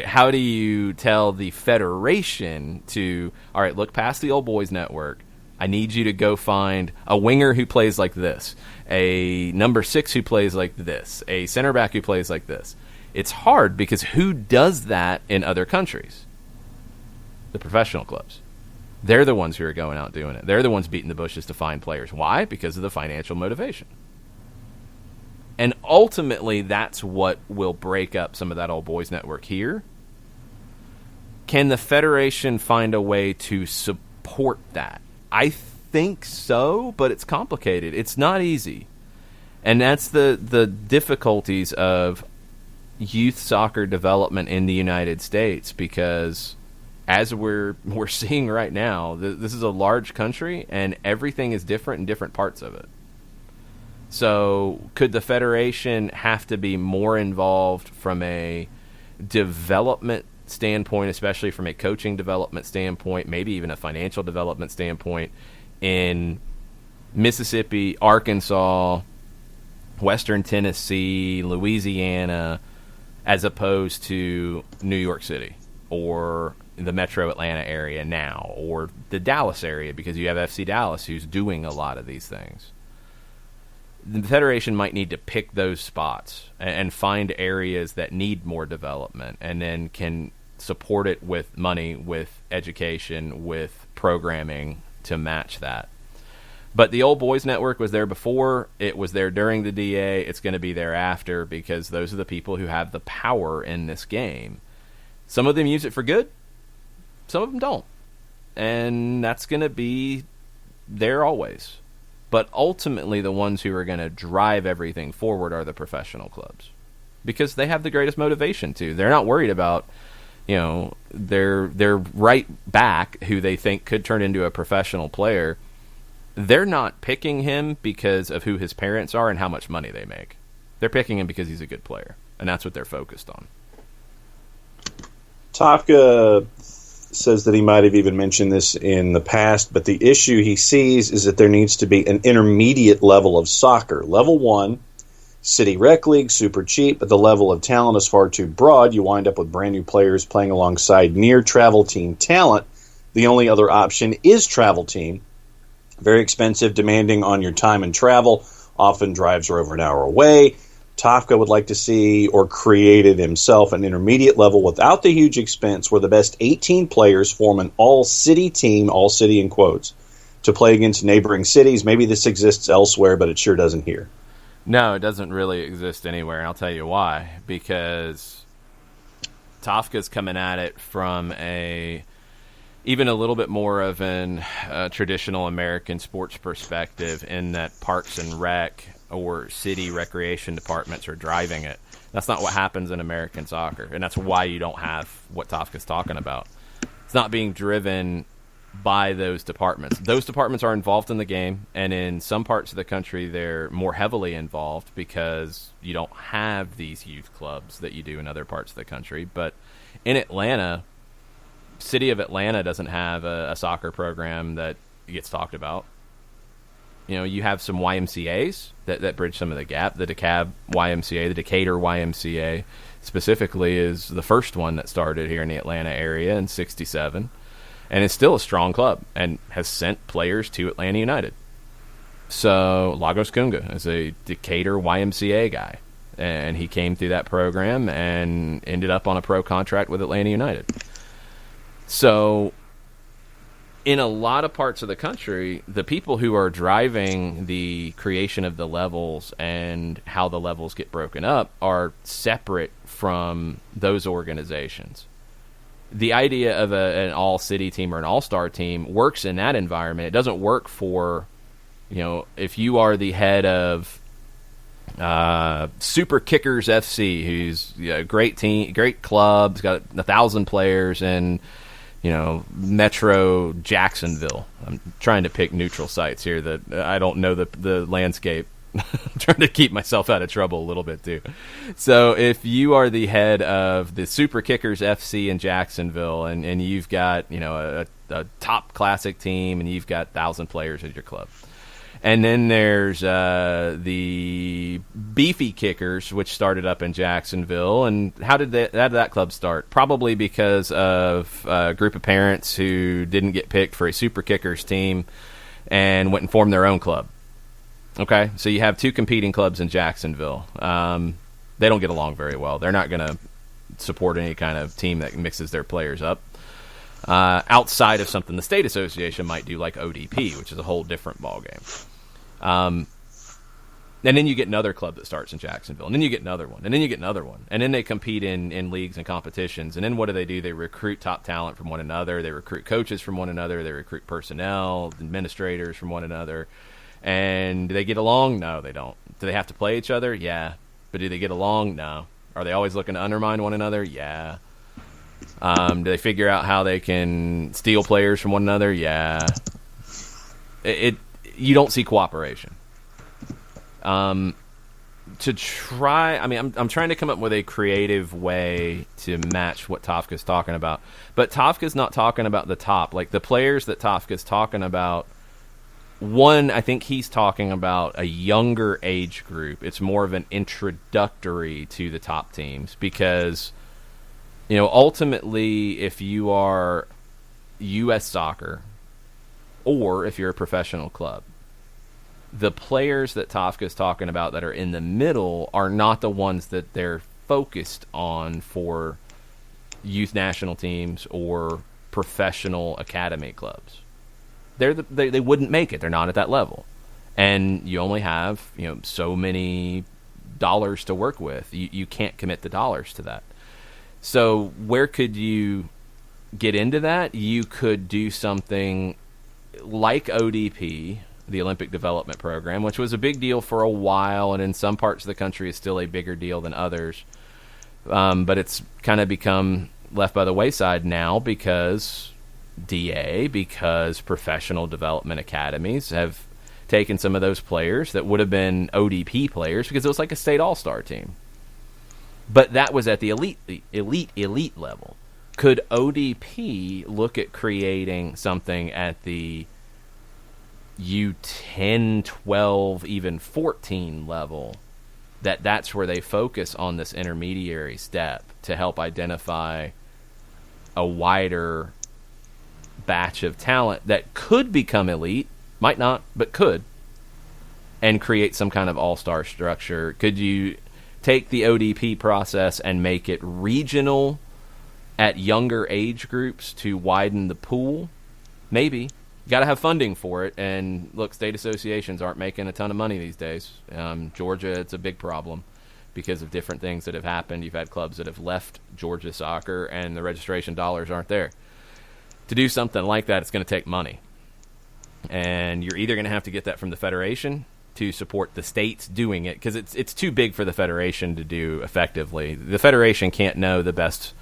How do you tell the federation to, all right, look past the old boys network. I need you to go find a winger who plays like this, a number 6 who plays like this, a center back who plays like this. It's hard, because who does that in other countries? The professional clubs. They're the ones who are going out doing it. They're the ones beating the bushes to find players. Why? Because of the financial motivation. And ultimately, that's what will break up some of that old boys network here. Can the federation find a way to support that? I think so, but it's complicated. It's not easy. And that's the difficulties of youth soccer development in the United States, because as we're seeing right now, this is a large country, and everything is different in different parts of it. So could the federation have to be more involved from a development standpoint, especially from a coaching development standpoint, maybe even a financial development standpoint, in Mississippi, Arkansas, Western Tennessee, Louisiana, as opposed to New York City or the metro Atlanta area now, or the Dallas area, because you have FC Dallas who's doing a lot of these things. The Federation might need to pick those spots and find areas that need more development, and then can support it with money, with education, with programming to match that. But the old boys network was there before. It was there during the DA. It's going to be there after, because those are the people who have the power in this game. Some of them use it for good. Some of them don't. And that's going to be there always. But ultimately, the ones who are going to drive everything forward are the professional clubs, because they have the greatest motivation to. They're not worried about, their right back, who they think could turn into a professional player. They're not picking him because of who his parents are and how much money they make. They're picking him because he's a good player, and that's what they're focused on. Tafka says that he might have even mentioned this in the past, but the issue he sees is that there needs to be an intermediate level of soccer. Level 1, City Rec League, super cheap, but the level of talent is far too broad. You wind up with brand new players playing alongside near travel team talent. The only other option is travel team. Very expensive, demanding on your time and travel, often drives are over an hour away. Tafka would like to see, or created himself, an intermediate level without the huge expense where the best 18 players form an all-city team, all city in quotes, to play against neighboring cities. Maybe this exists elsewhere, but it sure doesn't here. No, it doesn't really exist anywhere, and I'll tell you why. Because Tafka's coming at it from even a little bit more of an traditional American sports perspective, in that Parks and Rec or city recreation departments are driving it. That's not what happens in American soccer, and that's why you don't have what Tafka's talking about. It's not being driven by those departments. Those departments are involved in the game, and in some parts of the country they're more heavily involved because you don't have these youth clubs that you do in other parts of the country. But in Atlanta, city of Atlanta doesn't have a soccer program that gets talked about. You have some YMCAs that bridge some of the gap. The DeKalb YMCA, the Decatur YMCA specifically, is the first one that started here in the Atlanta area in '67, and it's still a strong club and has sent players to Atlanta United. So Lagos Kunga is a Decatur YMCA guy, and he came through that program and ended up on a pro contract with Atlanta United. So in a lot of parts of the country, the people who are driving the creation of the levels and how the levels get broken up are separate from those organizations. The idea of an all-city team or an all-star team works in that environment. It doesn't work for, if you are the head of Super Kickers FC, who's a great team, great club, it's got 1,000 players, and Metro Jacksonville. I'm trying to pick neutral sites here that I don't know the landscape. I'm trying to keep myself out of trouble a little bit too. So if you are the head of the Super Kickers FC in Jacksonville, and you've got a top classic team, and you've got 1,000 players at your club, and then there's the Beefy Kickers, which started up in Jacksonville. And how did that club start? Probably because of a group of parents who didn't get picked for a Super Kickers team and went and formed their own club. Okay, so you have two competing clubs in Jacksonville. They don't get along very well. They're not going to support any kind of team that mixes their players up. Outside of something the state association might do, like ODP, which is a whole different ballgame. And then you get another club that starts in Jacksonville, and then you get another one, and then you get another one, and then they compete in leagues and competitions. And then what do? They recruit top talent from one another. They recruit coaches from one another. They recruit personnel, administrators from one another. And do they get along? No, they don't. Do they have to play each other? Yeah. But do they get along? No. Are they always looking to undermine one another? Yeah. Do they figure out how they can steal players from one another? Yeah. You don't see cooperation. I'm trying to come up with a creative way to match what Tafka's talking about. But Tafka's not talking about the top. Like, the players that Tafka's talking about one, I think he's talking about a younger age group. It's more of an introductory to the top teams because, ultimately, if you are U.S. Soccer or if you're a professional club, the players that Tafka's talking about that are in the middle are not the ones that they're focused on for youth national teams or professional academy clubs. They wouldn't make it. They're not at that level. And you only have, so many dollars to work with. You can't commit the dollars to that. So where could you get into that? You could do something like ODP, the Olympic Development Program, which was a big deal for a while, and in some parts of the country is still a bigger deal than others. But it's kind of become left by the wayside now because professional development academies have taken some of those players that would have been ODP players because it was like a state all-star team. But that was at the elite level. Could ODP look at creating something at the U10, 12, even 14 level that's where they focus on this intermediary step to help identify a wider batch of talent that could become elite, might not, but could, and create some kind of all-star structure? Could you take the ODP process and make it regional at younger age groups to widen the pool? Maybe. You got to have funding for it, and look, state associations aren't making a ton of money these days. Georgia, it's a big problem because of different things that have happened. You've had clubs that have left Georgia soccer, and the registration dollars aren't there. To do something like that, it's going to take money. And you're either going to have to get that from the federation to support the states doing it, because it's too big for the federation to do effectively. The federation can't know the best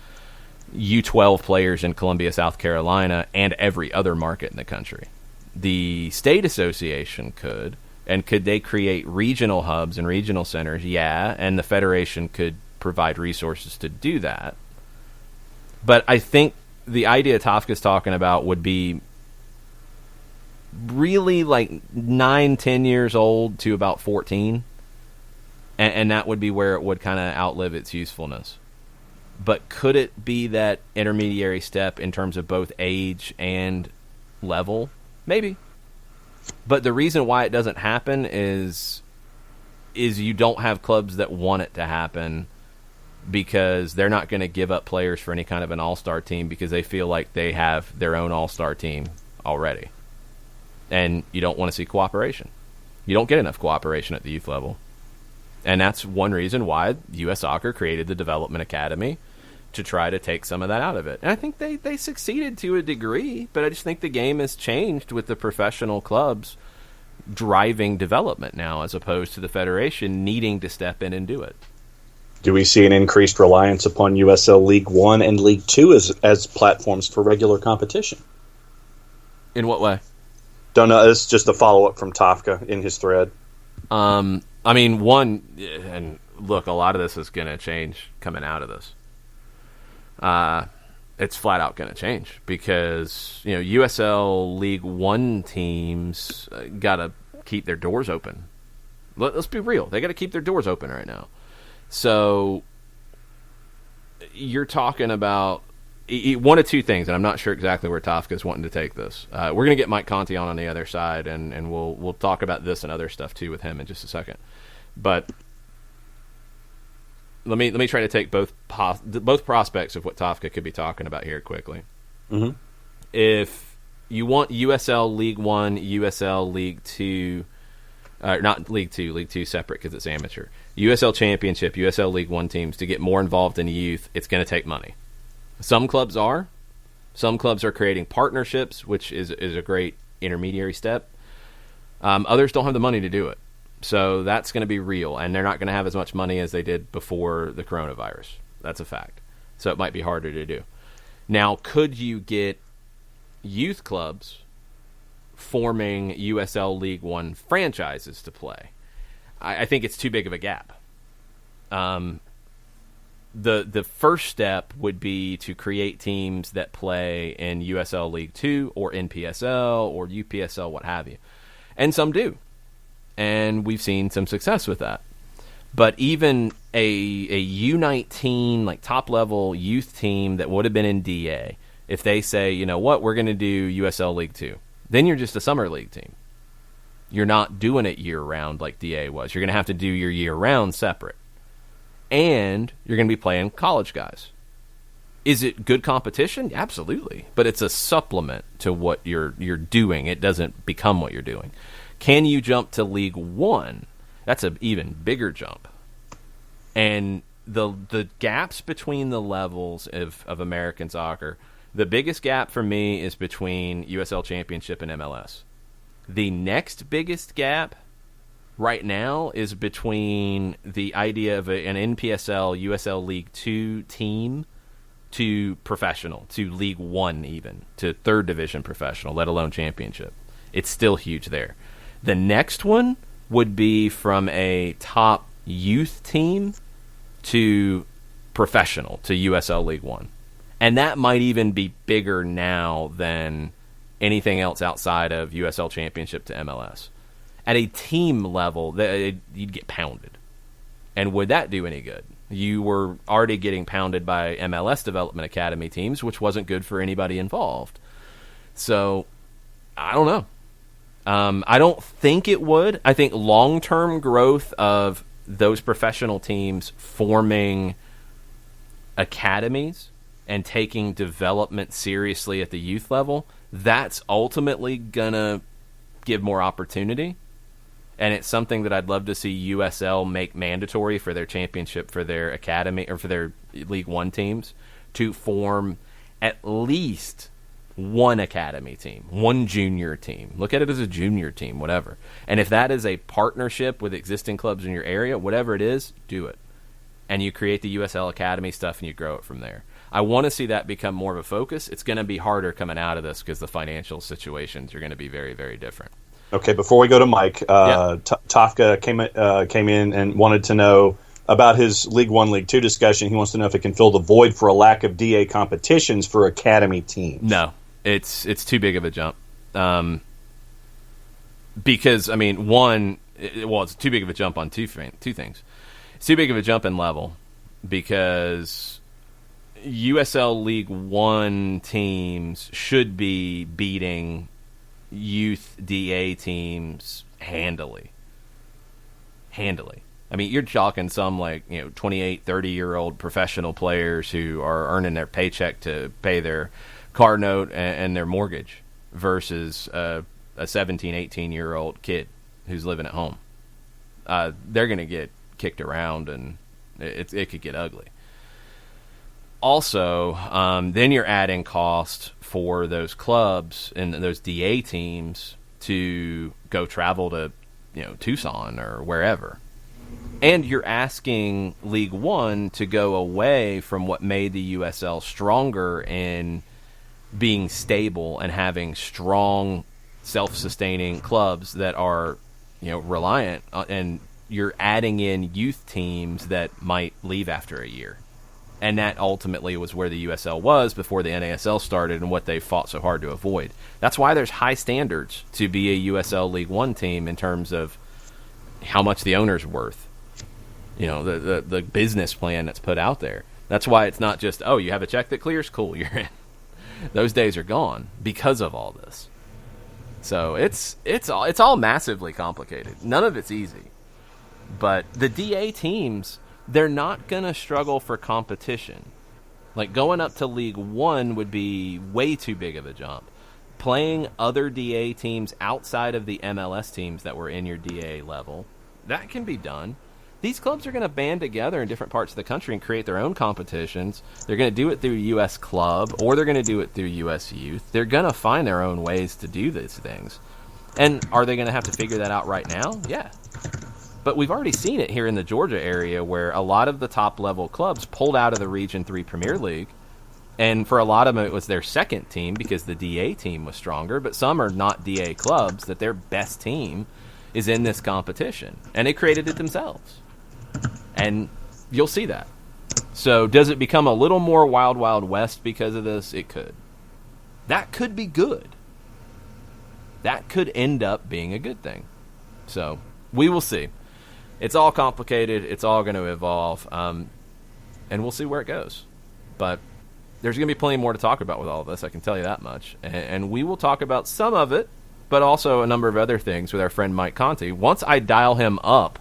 U12 players in Columbia, South Carolina, and every other market in the country. The state association could, and could they create regional hubs and regional centers? Yeah, and the federation could provide resources to do that. But I think the idea Tafka's talking about would be really like 9-10 years old to about 14, and that would be where it would kind of outlive its usefulness. But could it be that intermediary step in terms of both age and level? Maybe. But the reason why it doesn't happen is you don't have clubs that want it to happen, because they're not going to give up players for any kind of an all-star team because they feel like they have their own all-star team already. And you don't want to see cooperation. You don't get enough cooperation at the youth level. And that's one reason why U.S. Soccer created the Development Academy, to try to take some of that out of it. And I think they succeeded to a degree, but I just think the game has changed with the professional clubs driving development now, as opposed to the federation needing to step in and do it. Do we see an increased reliance upon USL League One and League Two as platforms for regular competition? In what way? Don't know. It's just a follow-up from Tafka in his thread. I mean, one, and look, a lot of this is going to change coming out of this. It's flat out going to change because, USL League One teams got to keep their doors open. Let's be real. They got to keep their doors open right now. So you're talking about one of two things, and I'm not sure exactly where Tafka's wanting to take this. We're going to get Mike Conti on the other side, and we'll talk about this and other stuff too with him in just a second. But let me try to take both prospects of what Tafka could be talking about here quickly. Mm-hmm. If you want USL League One, USL League Two, not League Two separate because it's amateur. USL Championship, USL League One teams to get more involved in youth, it's going to take money. Some clubs are. Some clubs are creating partnerships, which is a great intermediary step. Others don't have the money to do it. So that's going to be real, and they're not going to have as much money as they did before the coronavirus. That's a fact. So it might be harder to do. Now, could you get youth clubs forming USL League One franchises to play? I think it's too big of a gap. The first step would be to create teams that play in USL League Two or NPSL or UPSL, what have you. And some do. And we've seen some success with that. But even a U19, like top-level youth team that would have been in DA, if they say, you know what, we're going to do USL League 2, then you're just a summer league team. You're not doing it year-round like DA was. You're going to have to do your year-round separate. And you're going to be playing college guys. Is it good competition? Absolutely. But it's a supplement to what you're doing. It doesn't become what you're doing. Can you jump to League 1? That's an even bigger jump. And the gaps between the levels of American soccer, the biggest gap for me is between USL Championship and MLS. The next biggest gap right now is between the idea of an NPSL USL League 2 team to professional, to League 1 even, to third division professional, let alone championship. It's still huge there. The next one would be from a top youth team to professional, to USL League 1. And that might even be bigger now than anything else outside of USL Championship to MLS. At a team level, you'd get pounded. And would that do any good? You were already getting pounded by MLS Development Academy teams, which wasn't good for anybody involved. So, I don't know. I don't think it would. I think long-term growth of those professional teams forming academies and taking development seriously at the youth level, that's ultimately going to give more opportunity. And it's something that I'd love to see USL make mandatory for their championship, for their academy, or for their League 1 teams, to form at least one academy team, one junior team. Look at it as a junior team, whatever. And if that is a partnership with existing clubs in your area, whatever it is, do it. And you create the USL Academy stuff and you grow it from there. I want to see that become more of a focus. It's going to be harder coming out of this because the financial situations are going to be very, very different. Okay, before we go to Mike, Tafka came in and wanted to know about his League 1, League 2 discussion. He wants to know if it can fill the void for a lack of DA competitions for academy teams. No, it's too big of a jump. Because, I mean, it's too big of a jump on two things. It's too big of a jump in level because USL League 1 teams should be beating youth DA teams handily. I mean, you're talking some 28, 30-year-old professional players who are earning their paycheck to pay their car note and their mortgage versus a 17, 18-year-old kid who's living at home. They're going to get kicked around, and it could get ugly. Also, then you're adding cost for those clubs and those DA teams to go travel to, Tucson or wherever. And you're asking League 1 to go away from what made the USL stronger in being stable and having strong, self-sustaining clubs that are, reliant on, and you're adding in youth teams that might leave after a year. And that ultimately was where the USL was before the NASL started and what they fought so hard to avoid. That's why there's high standards to be a USL League 1 team in terms of how much the owner's worth. The business plan that's put out there. That's why it's not just, you have a check that clears? Cool, you're in. Those days are gone because of all this. So it's all massively complicated. None of it's easy. But the DA teams, they're not going to struggle for competition. Like, going up to League 1 would be way too big of a jump. Playing other DA teams outside of the MLS teams that were in your DA level, that can be done. These clubs are going to band together in different parts of the country and create their own competitions. They're going to do it through U.S. Club, or they're going to do it through U.S. Youth. They're going to find their own ways to do these things. And are they going to have to figure that out right now? Yeah. But we've already seen it here in the Georgia area where a lot of the top-level clubs pulled out of the Region 3 Premier League. And for a lot of them, it was their second team because the DA team was stronger. But some are not DA clubs that their best team is in this competition. And they created it themselves. And you'll see that. So does it become a little more Wild Wild West because of this? It could. That could be good. that could end up being a good thing. So we will see. It's all complicated. It's all going to evolve, and we'll see where it goes. But there's going to be plenty more to talk about with all of this, I can tell you that much. And we will talk about some of it, but also a number of other things with our friend Mike Conti. Once I dial him up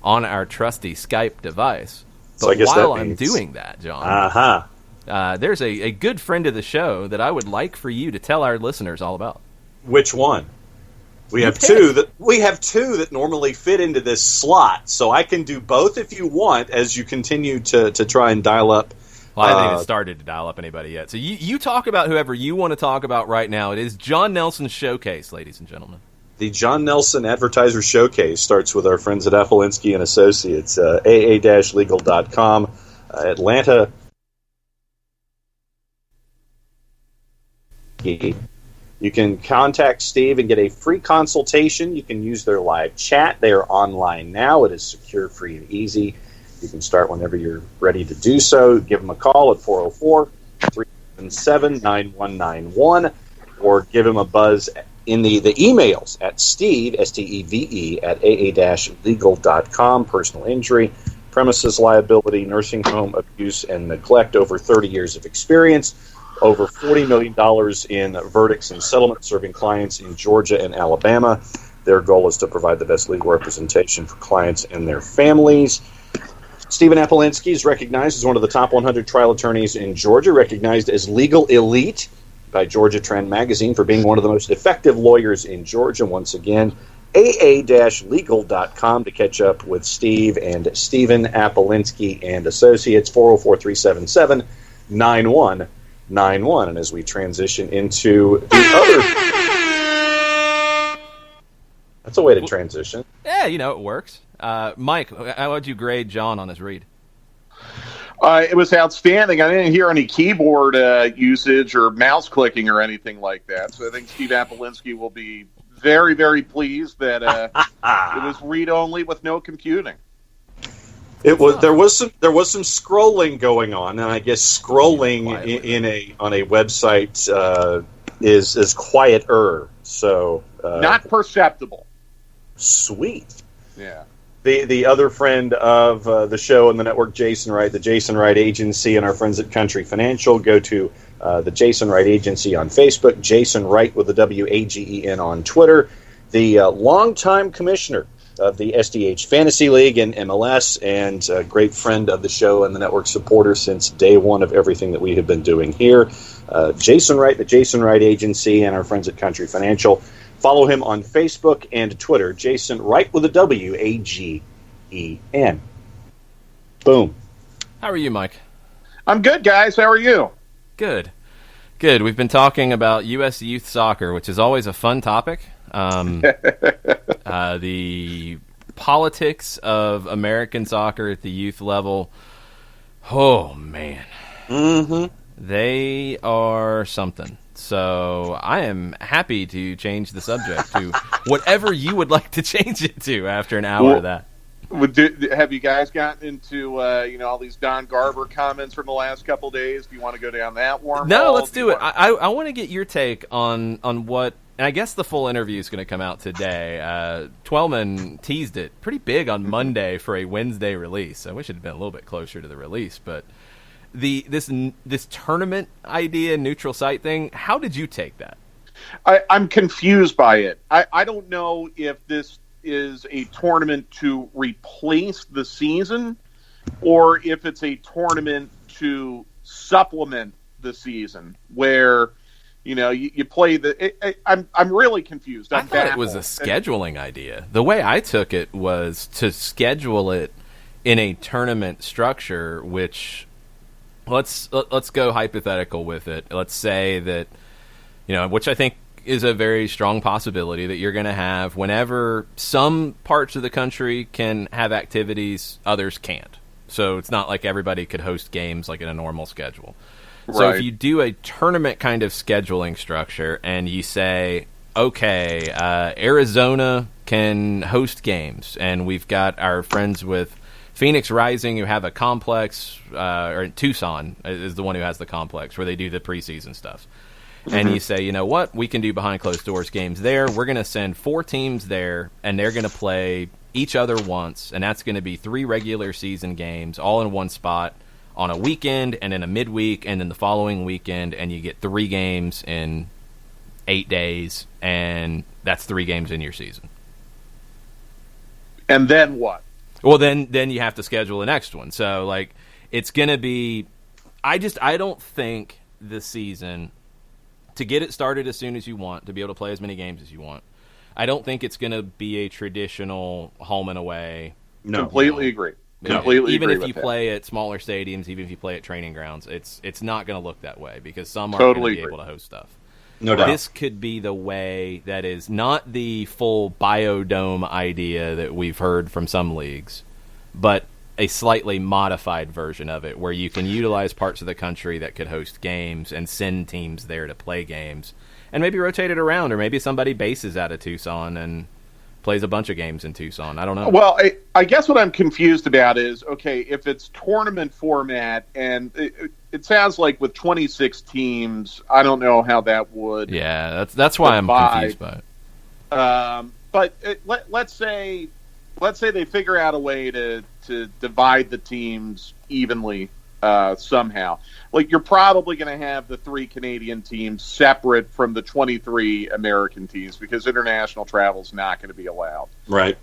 on our trusty Skype device, but while I'm doing that, John, there's a good friend of the show that I would like for you to tell our listeners all about. Which one? We have two that normally fit into this slot, so I can do both if you want as you continue to try and dial up. Well, I haven't even started to dial up anybody yet. So you talk about whoever you want to talk about right now. It is John Nelson Showcase, ladies and gentlemen. The John Nelson Advertiser Showcase starts with our friends at Appolinsky and Associates, aa-legal.com, Atlanta. You can contact Steve and get a free consultation. You can use their live chat. They are online now. It is secure, free, and easy. You can start whenever you're ready to do so. Give them a call at 404-377-9191 or give him a buzz in the emails at Steve, S-T-E-V-E, at aa-legal.com, personal injury, premises liability, nursing home abuse and neglect, over 30 years of experience. Over $40 million in verdicts and settlements, serving clients in Georgia and Alabama. Their goal is to provide the best legal representation for clients and their families. Stephen Appolinsky is recognized as one of the top 100 trial attorneys in Georgia, recognized as Legal Elite by Georgia Trend Magazine for being one of the most effective lawyers in Georgia. Once again, aa-legal.com to catch up with Steve and Stephen Appolinsky and Associates, 404-377-9191. And as we transition into the other... That's a way to transition. Yeah, it works. Mike, how would you grade John on his read? It was outstanding. I didn't hear any keyboard usage or mouse clicking or anything like that. So I think Steve Appolinsky will be very, very pleased that it was read-only with no computing. It was there was some scrolling going on, and I guess scrolling on a website is quieter. So not perceptible. Sweet. Yeah. The other friend of the show and the network, Jason Wright, the Jason Wright Agency, and our friends at Country Financial. Go to the Jason Wright Agency on Facebook, Jason Wright with the W-A-G-E-N on Twitter. The longtime commissioner of the SDH Fantasy League and MLS, and a great friend of the show and the network supporter since day one of everything that we have been doing here. Jason Wright, the Jason Wright Agency, and our friends at Country Financial. Follow him on Facebook and Twitter, Jason Wright with a W-A-G-E-N. Boom. How are you, Mike? I'm good, guys. How are you? Good. We've been talking about U.S. youth soccer, which is always a fun topic. The politics of American soccer at the youth level, oh, man. Mm-hmm. They are something. So I am happy to change the subject to whatever you would like to change it to after an hour of that. Have you guys gotten into all these Don Garber comments from the last couple of days? Do you want to go down that wormhole? No, let's do it. I want to get your take on what, and I guess the full interview is going to come out today. Twellman teased it pretty big on Monday for a Wednesday release. I wish it had been a little bit closer to the release, but this tournament idea, neutral site thing, how did you take that? I'm confused by it. I don't know if this is a tournament to replace the season or if it's a tournament to supplement the season where you play I'm really confused. I thought it was a scheduling idea. The way I took it was to schedule it in a tournament structure, which let's go hypothetical with it. Let's say that which I think is a very strong possibility, that you're going to have, whenever some parts of the country can have activities, others can't. So it's not like everybody could host games like in a normal schedule. Right. So if you do a tournament kind of scheduling structure and you say, okay, Arizona can host games, and we've got our friends with Phoenix Rising who have a complex, or Tucson is the one who has the complex where they do the preseason stuff. and you say, you know what, we can do behind closed doors games there. We're going to send 4 teams there, and they're going to play each other once, and that's going to be 3 regular season games all in one spot on a weekend and then a midweek and then the following weekend, and you get 3 games in 8 days, and that's 3 games in your season. And then what? Well, then you have to schedule the next one. So, like, it's going to be – I don't think this season, to get it started as soon as you want, to be able to play as many games as you want, I don't think it's going to be a traditional home and away. No. Completely agree. Even if you play at smaller stadiums, even if you play at training grounds, it's not going to look that way because some aren't going to be able to host stuff. No doubt. This could be the way that is not the full biodome idea that we've heard from some leagues, but a slightly modified version of it where you can utilize parts of the country that could host games and send teams there to play games and maybe rotate it around, or maybe somebody bases out of Tucson and plays a bunch of games in Tucson. I don't know. Well, I guess what I'm confused about is, okay, if it's tournament format, and it sounds like with 26 teams, I don't know how that would. Yeah, that's why I'm confused by it. But let's say they figure out a way to divide the teams evenly somehow. Like, you're probably going to have the 3 Canadian teams separate from the 23 American teams because international travel is not going to be allowed. Right.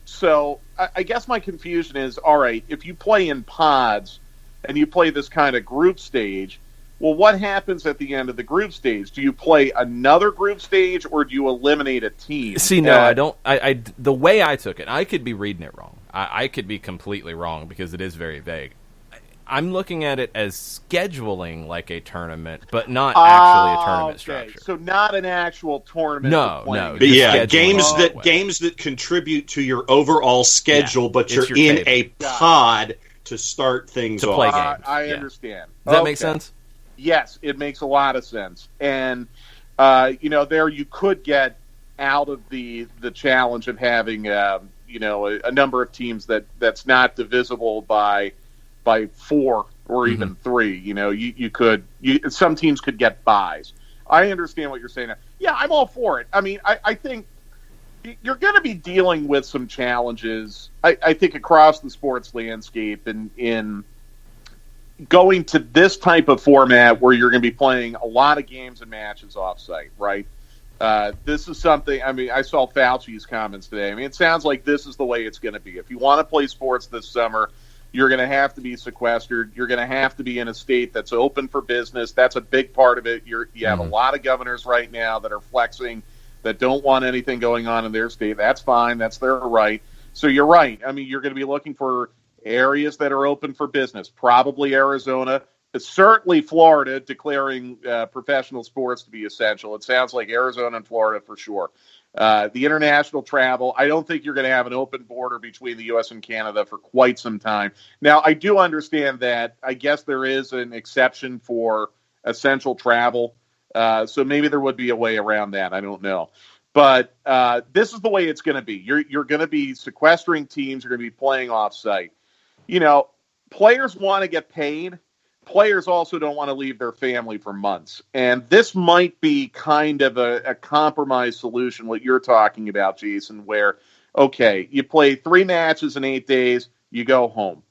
So I guess my confusion is, all right, if you play in pods and you play this kind of group stage, well, what happens at the end of the group stage? Do you play another group stage or do you eliminate a team? See, no, I don't. The way I took it, I could be reading it wrong. I could be completely wrong because it is very vague. I'm looking at it as scheduling like a tournament, but not actually a tournament structure. So not an actual tournament. No. But yeah, games that contribute to your overall schedule, but you're in a pod to start things to off. play games. I understand. Does that make sense? Yes, it makes a lot of sense. And there you could get out of the challenge of having a number of teams that's not divisible by 4 or even 3. You could some teams could get buys. I understand what you're saying. Yeah, I'm all for it. I mean, I think you're going to be dealing with some challenges. I think across the sports landscape in going to this type of format where you're going to be playing a lot of games and matches offsite, right? This is something. I mean, I saw Fauci's comments today. I mean, it sounds like this is the way it's going to be. If you want to play sports this summer, you're going to have to be sequestered. You're going to have to be in a state that's open for business. That's a big part of it. You have a lot of governors right now that are flexing, that don't want anything going on in their state. That's fine. That's their right. So you're right. I mean, you're going to be looking for areas that are open for business, probably Arizona, but certainly Florida, declaring professional sports to be essential. It sounds like Arizona and Florida for sure. The international travel, I don't think you're going to have an open border between the U.S. and Canada for quite some time. Now, I do understand that. I guess there is an exception for essential travel, so maybe there would be a way around that. I don't know. But this is the way it's going to be. You're going to be sequestering teams. You're going to be playing off-site. Players want to get paid. Players also don't want to leave their family for months. And this might be kind of a compromise solution, what you're talking about, Jason, where, okay, you play 3 matches in 8 days, you go home.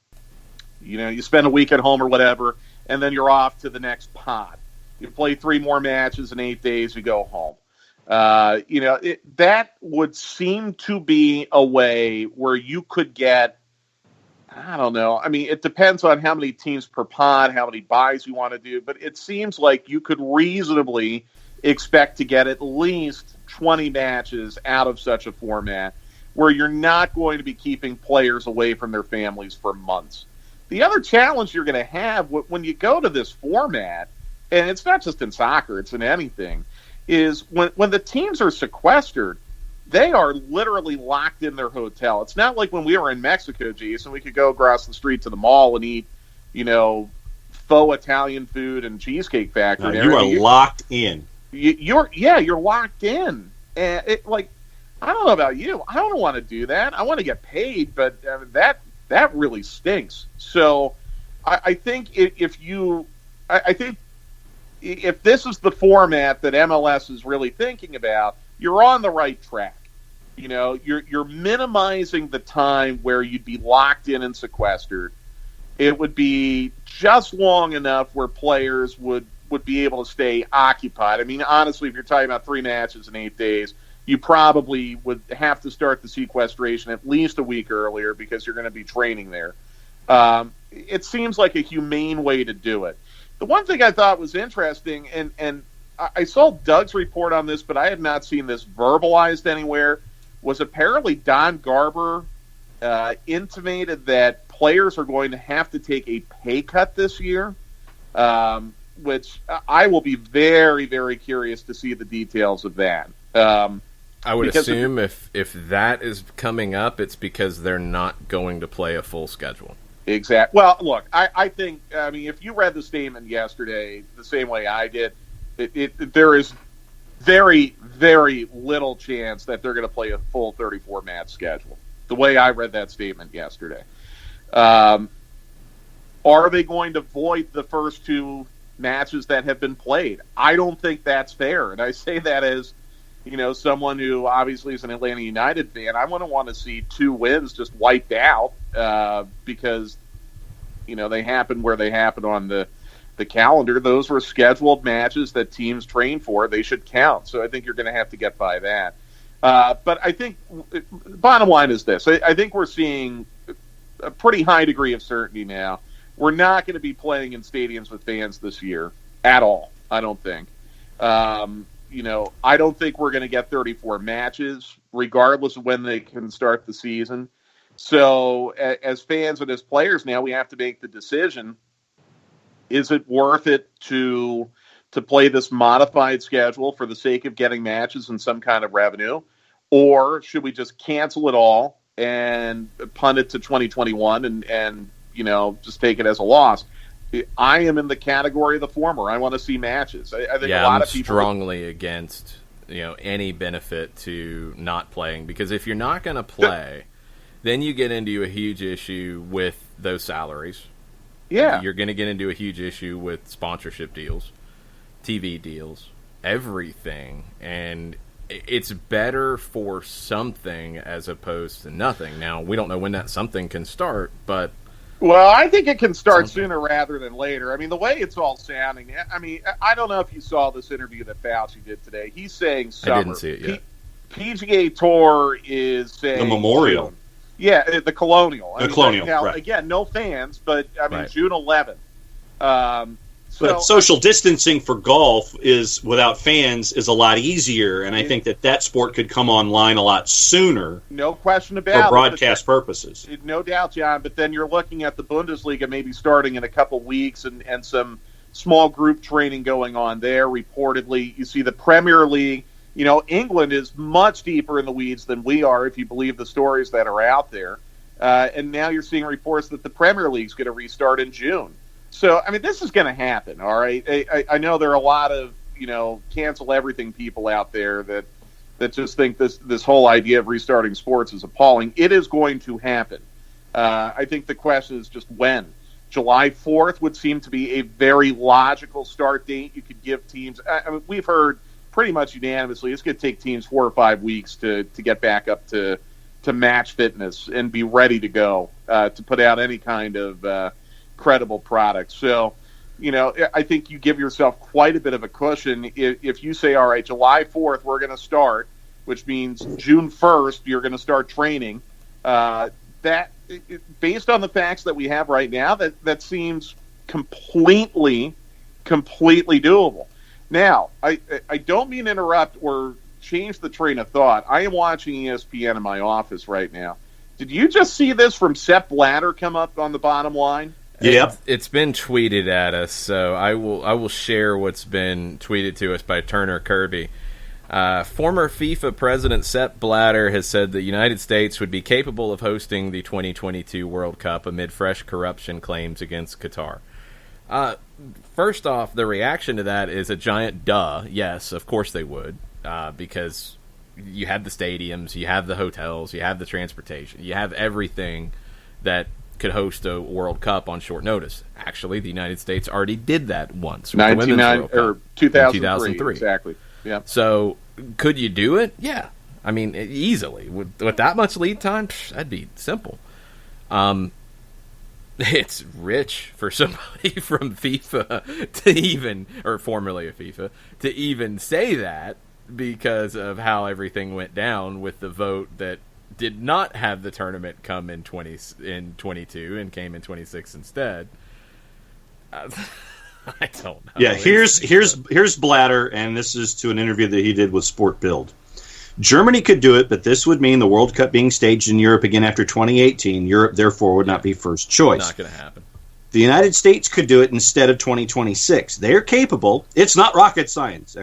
You spend a week at home or whatever, and then you're off to the next pod. You play 3 more matches in 8 days, you go home. That would seem to be a way where you could get, I don't know. I mean, it depends on how many teams per pod, how many buys you want to do, but it seems like you could reasonably expect to get at least 20 matches out of such a format where you're not going to be keeping players away from their families for months. The other challenge you're going to have when you go to this format, and it's not just in soccer, it's in anything, is when the teams are sequestered, they are literally locked in their hotel. It's not like when we were in Mexico, Jason, we could go across the street to the mall and eat, faux Italian food and Cheesecake Factory. No, you are locked in. You're locked in. And I don't know about you. I don't want to do that. I want to get paid, but that really stinks. So I think if this is the format that MLS is really thinking about, you're on the right track. You know, you're minimizing the time where you'd be locked in and sequestered. It would be just long enough where players would be able to stay occupied. I mean, honestly, if you're talking about 3 matches in 8 days, you probably would have to start the sequestration at least a week earlier because you're going to be training there. It seems like a humane way to do it. The one thing I thought was interesting, and I saw Doug's report on this, but I have not seen this verbalized anywhere, was apparently Don Garber intimated that players are going to have to take a pay cut this year, which I will be very, very curious to see the details of that. I would assume if that is coming up, it's because they're not going to play a full schedule. Exactly. Well, look, I think, I mean, if you read the statement yesterday the same way I did, there is very, very little chance that they're going to play a full 34-match schedule, the way I read that statement yesterday. Are they going to void the first 2 matches that have been played? I don't think that's fair, and I say that as, you know, someone who obviously is an Atlanta United fan. I wouldn't want to see 2 wins just wiped out because, you know, they happen where they happen on the calendar. Those were scheduled matches that teams train for. They should count. So I think you're going to have to get by that. But I think bottom line is this. I think we're seeing a pretty high degree of certainty now. We're not going to be playing in stadiums with fans this year at all, I don't think. You know, I don't think we're going to get 34 matches, regardless of when they can start the season. So as fans and as players now, we have to make the decision, is it worth it to play this modified schedule for the sake of getting matches and some kind of revenue? Or should we just cancel it all and punt it to 2021 and you know, just take it as a loss? I am in the category of the former. I want to see matches. I think a lot of people strongly against, you know, any benefit to not playing, because if you're not going to play, then you get into a huge issue with those salaries. Yeah, you're going to get into a huge issue with sponsorship deals, TV deals, everything, and it's better for something as opposed to nothing. Now, we don't know when that something can start, but well, I think it can start sooner rather than later. I mean, the way it's all sounding, I mean, I don't know if you saw this interview that Fauci did today. He's saying summer. I didn't see it yet. PGA Tour is saying... The Memorial. June. Yeah, the Colonial. Colonial, now, right. Again, no fans, but, I mean, right. June 11th. But social distancing for golf is without fans is a lot easier, and I think that sport could come online a lot sooner. No question about it. For broadcast purposes. No doubt, John. But then you're looking at the Bundesliga maybe starting in a couple weeks and some small group training going on there, reportedly. You see the Premier League. You know, England is much deeper in the weeds than we are, if you believe the stories that are out there. And now you're seeing reports that the Premier League's going to restart in June. So, I mean, this is going to happen, all right? I know there are a lot of, you know, cancel everything people out there that just think this whole idea of restarting sports is appalling. It is going to happen. I think the question is just when. July 4th would seem to be a very logical start date. You could give teams I mean, we've heard pretty much unanimously it's going to take teams 4 or 5 weeks to get back up to match fitness and be ready to go to put out any kind of credible product. So, you know, I think you give yourself quite a bit of a cushion if you say, all right, July 4th, we're going to start, which means June 1st, you're going to start training. That, based on the facts that we have right now, that seems completely doable. Now, I don't mean to interrupt or change the train of thought. I am watching ESPN in my office right now. Did you just see this from Sepp Blatter come up on the bottom line? Yep. It's been tweeted at us, so I will share what's been tweeted to us by Turner Kirby. Former FIFA President Sepp Blatter has said the United States would be capable of hosting the 2022 World Cup amid fresh corruption claims against Qatar. First off, the reaction to that is a giant duh. Yes, of course they would, because you have the stadiums, you have the hotels, you have the transportation, you have everything that could host a World Cup on short notice. Actually, the United States already did that once. With the Women's World Cup or 2003. Exactly. Yeah. So, could you do it? Yeah. I mean, easily. With that much lead time, that'd be simple. It's rich for somebody from FIFA to even, or formerly of FIFA, to even say that because of how everything went down with the vote that did not have the tournament come in 22 and came in 26 instead. I don't know. Yeah, here's Blatter, and this is to an interview that he did with Sport Bild. Germany could do it, but this would mean the World Cup being staged in Europe again after 2018. Europe, therefore, would not be first choice. Not going to happen. The United States could do it instead of 2026. They're capable. It's not rocket science! !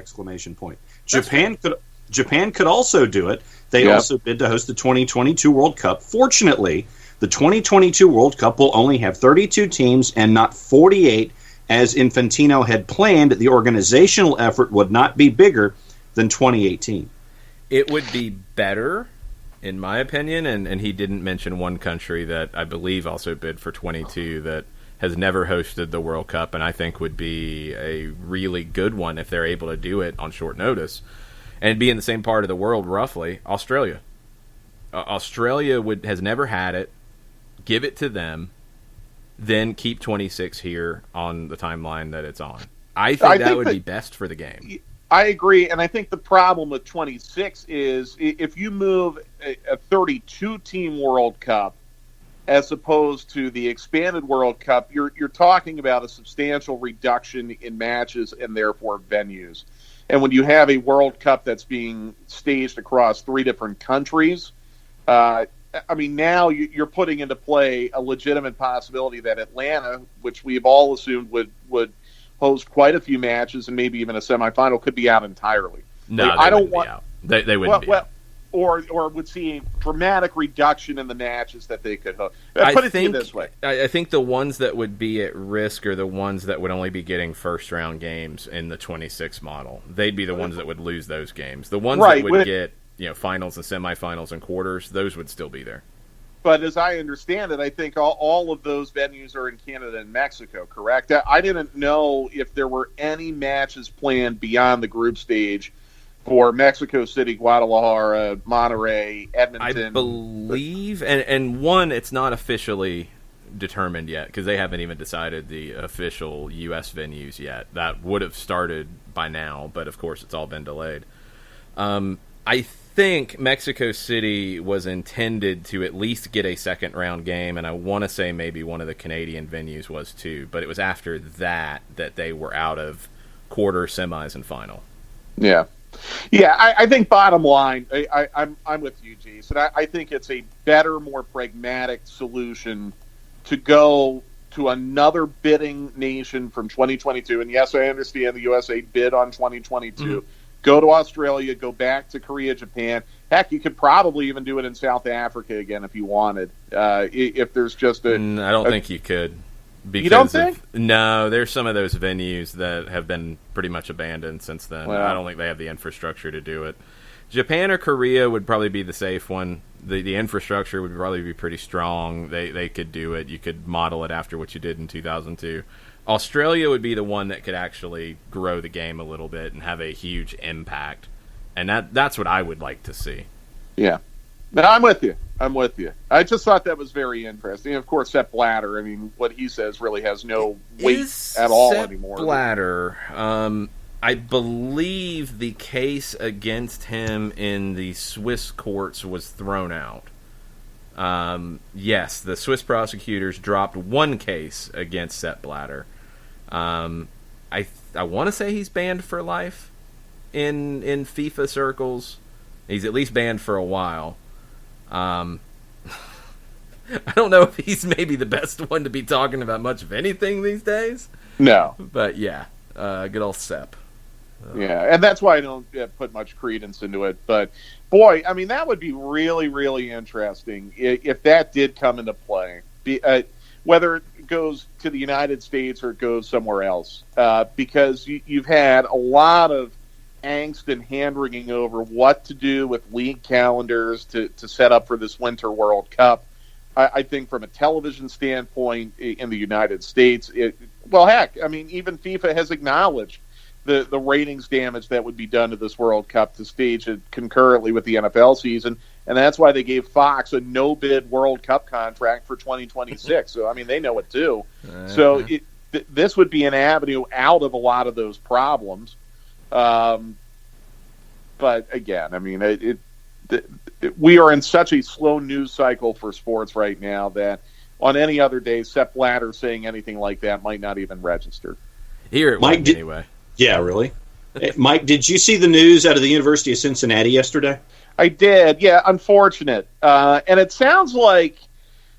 Japan could also do it. They also bid to host the 2022 World Cup. Fortunately, the 2022 World Cup will only have 32 teams and not 48, as Infantino had planned. The organizational effort would not be bigger than 2018. It would be better, in my opinion, and he didn't mention one country that I believe also bid for 22 that has never hosted the World Cup, and I think would be a really good one if they're able to do it on short notice. And be in the same part of the world, roughly, Australia. Australia has never had it. Give it to them, then keep 26 here on the timeline that it's on. I think that would be best for the game. I agree, and I think the problem with 26 is if you move a 32-team World Cup as opposed to the expanded World Cup, you're talking about a substantial reduction in matches and therefore venues. And when you have a World Cup that's being staged across 3 different countries, I mean, now you're putting into play a legitimate possibility that Atlanta, which we've all assumed would host quite a few matches and maybe even a semifinal, could be out entirely. No, I don't want. Be out. They wouldn't be out. Or would see a dramatic reduction in the matches that they could host. Put it to you this way. I think the ones that would be at risk are the ones that would only be getting first-round games in the 26 model. They'd be the ones that would lose those games. The ones that would get finals and semifinals and quarters, those would still be there. But as I understand it, I think all of those venues are in Canada and Mexico, correct? I didn't know if there were any matches planned beyond the group stage for Mexico City, Guadalajara, Monterrey, Edmonton. I believe, and one, it's not officially determined yet because they haven't even decided the official U.S. venues yet. That would have started by now, but of course it's all been delayed. I think Mexico City was intended to at least get a second round game, and I want to say maybe one of the Canadian venues was too, but it was after that they were out of quarter, semis, and final. Yeah. Yeah, I think bottom line, I'm with you, Jason. I think it's a better, more pragmatic solution to go to another bidding nation from 2022. And yes, I understand the USA bid on 2022. Mm-hmm. Go to Australia, go back to Korea, Japan. Heck, you could probably even do it in South Africa again if you wanted. If there's just I don't think you could. You don't think? No, there's some of those venues that have been pretty much abandoned since then. Well, I don't think they have the infrastructure to do it. Japan or Korea would probably be the safe one. The infrastructure would probably be pretty strong. They could do it. You could model it after what you did in 2002. Australia would be the one that could actually grow the game a little bit and have a huge impact. And that's what I would like to see. Yeah. No, I'm with you. I just thought that was very interesting. Of course, Sepp Blatter, I mean, what he says really has no weight at all anymore. Blatter, I believe the case against him in the Swiss courts was thrown out. Yes, the Swiss prosecutors dropped one case against Sepp Blatter. I want to say he's banned for life in FIFA circles. He's at least banned for a while. I don't know if he's maybe the best one to be talking about much of anything these days. No. But yeah, good old Sepp. Yeah, and that's why I don't put much credence into it. But, boy, I mean, that would be really, really interesting if that did come into play, whether it goes to the United States or it goes somewhere else. Because you've had a lot of angst and hand-wringing over what to do with league calendars to set up for this Winter World Cup. I think from a television standpoint in the United States, heck, I mean, even FIFA has acknowledged the ratings damage that would be done to this World Cup to stage it concurrently with the NFL season, and that's why they gave Fox a no-bid World Cup contract for 2026. So, I mean, they know it too. So this would be an avenue out of a lot of those problems. But again, I mean, we are in such a slow news cycle for sports right now that on any other day, Sepp Blatter saying anything like that might not even register. Here it Mike, anyway. Yeah, really? Mike, did you see the news out of the University of Cincinnati yesterday? I did, yeah, unfortunate. And it sounds like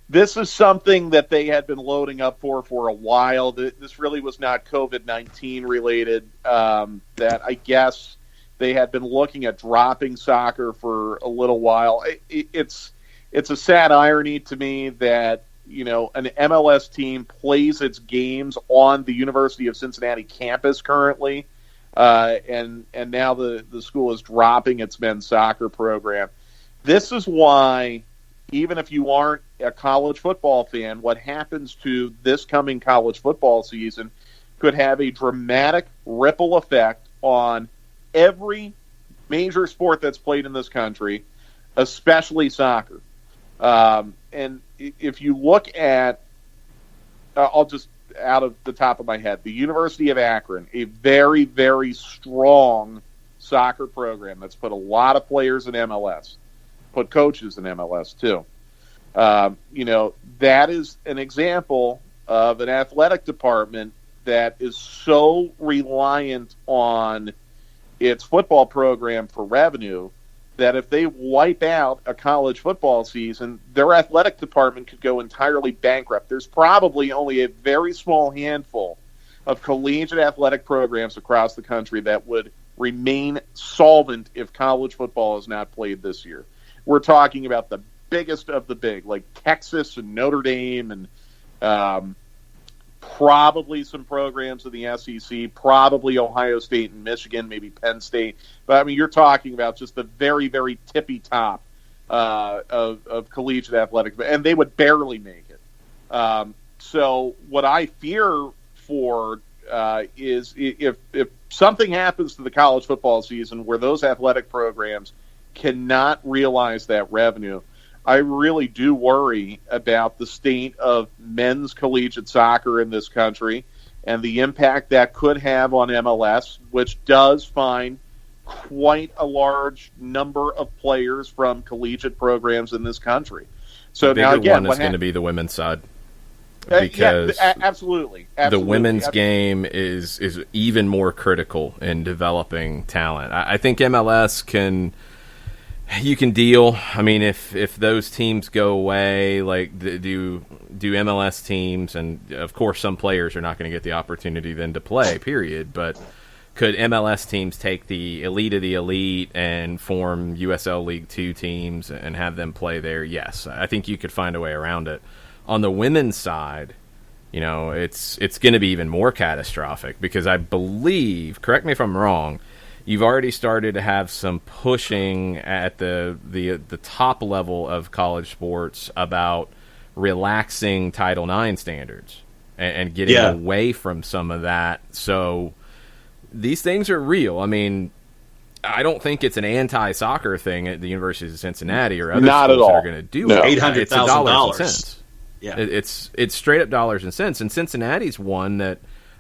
this is something that they had been loading up for a while. This really was not COVID-19 related. That I guess they had been looking at dropping soccer for a little while. It's a sad irony to me that, you know, an MLS team plays its games on the University of Cincinnati campus currently, and now the school is dropping its men's soccer program. This is why, even if you aren't a college football fan, what happens to this coming college football season could have a dramatic ripple effect on every major sport that's played in this country, especially soccer. And if you look at, I'll just out of the top of my head, the University of Akron, a very, very strong soccer program that's put a lot of players in MLS, put coaches in MLS too. You know, that is an example of an athletic department that is so reliant on its football program for revenue that if they wipe out a college football season, their athletic department could go entirely bankrupt. There's probably only a very small handful of collegiate athletic programs across the country that would remain solvent if college football is not played this year. We're talking about the biggest of the big, like Texas and Notre Dame and probably some programs of the SEC, probably Ohio State and Michigan, maybe Penn State. But, I mean, you're talking about just the very, very tippy top of collegiate athletics, and they would barely make it. So what I fear for is if something happens to the college football season where those athletic programs cannot realize that revenue, I really do worry about the state of men's collegiate soccer in this country and the impact that could have on MLS, which does find quite a large number of players from collegiate programs in this country. So the bigger now again, one is going to be the women's side, because absolutely, the women's game is even more critical in developing talent. I think MLS can. You can deal. I mean, if those teams go away, like do MLS teams, and of course some players are not going to get the opportunity then to play, period. But could MLS teams take the elite of the elite and form USL League 2 teams and have them play there? Yes. I think you could find a way around it. On the women's side, you know, it's going to be even more catastrophic because I believe, correct me if I'm wrong, you've already started to have some pushing at the top level of college sports about relaxing Title IX standards and getting away from some of that. So these things are real. I mean, I don't think it's an anti-soccer thing at the University of Cincinnati or other Not schools at all. that are going to do No. it. $800,000. Yeah, it's straight up dollars and cents. And Cincinnati's one that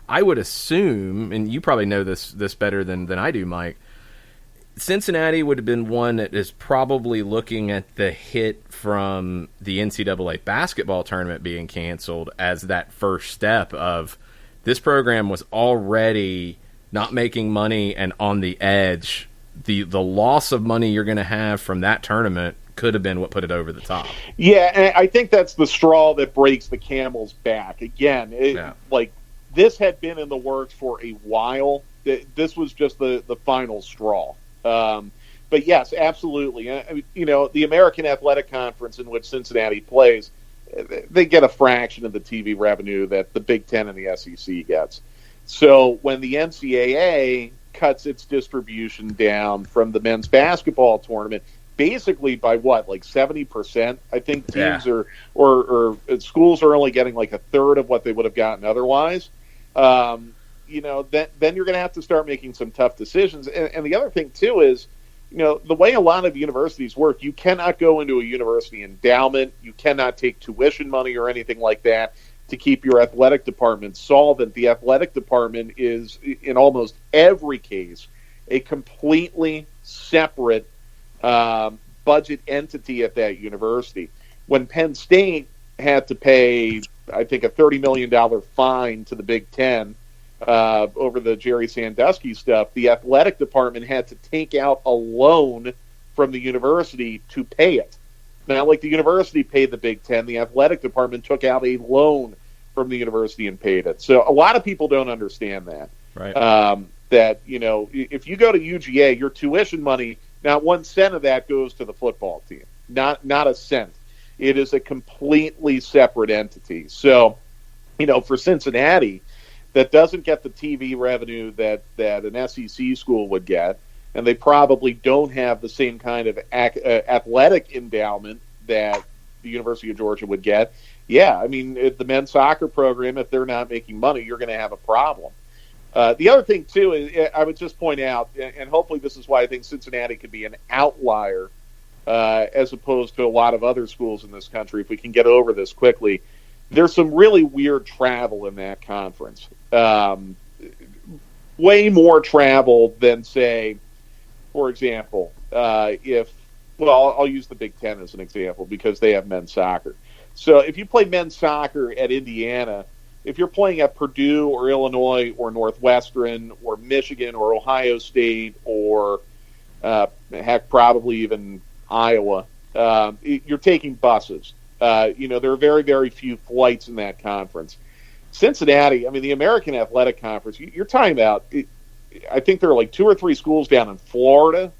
I would assume, and you probably know this better than I do, Mike, Cincinnati would have been one that is probably looking at the hit from the NCAA basketball tournament being canceled as that first step of this program was already not making money and on the edge. The loss of money you're going to have from that tournament could have been what put it over the top. Yeah, and I think that's the straw that breaks the camel's back. Again, like this had been in the works for a while. This was just the final straw. But yes, absolutely. You know, the American Athletic Conference in which Cincinnati plays, they get a fraction of the TV revenue that the Big Ten and the SEC gets. So when the NCAA cuts its distribution down from the men's basketball tournament, basically by what, like 70%. I think teams or schools are only getting like a third of what they would have gotten otherwise. Then you're going to have to start making some tough decisions. And the other thing too is, the way a lot of universities work, you cannot go into a university endowment. You cannot take tuition money or anything like that to keep your athletic department solvent. The athletic department is, in almost every case, a completely separate budget entity at that university. When Penn State had to pay, I think, a $30 million fine to the Big Ten over the Jerry Sandusky stuff, the athletic department had to take out a loan from the university to pay it. Not like the university paid the Big Ten, the athletic department took out a loan from the university and paid it. So a lot of people don't understand that. Right. That, if you go to UGA, your tuition money, not 1 cent of that goes to the football team. Not a cent. It is a completely separate entity. So, for Cincinnati, that doesn't get the TV revenue that an SEC school would get, and they probably don't have the same kind of athletic endowment that the University of Georgia would get. Yeah, I mean, if the men's soccer program, if they're not making money, you're going to have a problem. The other thing, too, is I would just point out, and hopefully this is why I think Cincinnati could be an outlier as opposed to a lot of other schools in this country, if we can get over this quickly. There's some really weird travel in that conference. Way more travel than, say, for example, I'll use the Big Ten as an example because they have men's soccer. So if you play men's soccer at Indiana, if you're playing at Purdue or Illinois or Northwestern or Michigan or Ohio State or, probably even Iowa, you're taking buses. There are very, very few flights in that conference. Cincinnati, I mean, the American Athletic Conference, you're talking about, I think there are like 2 or 3 schools down in Florida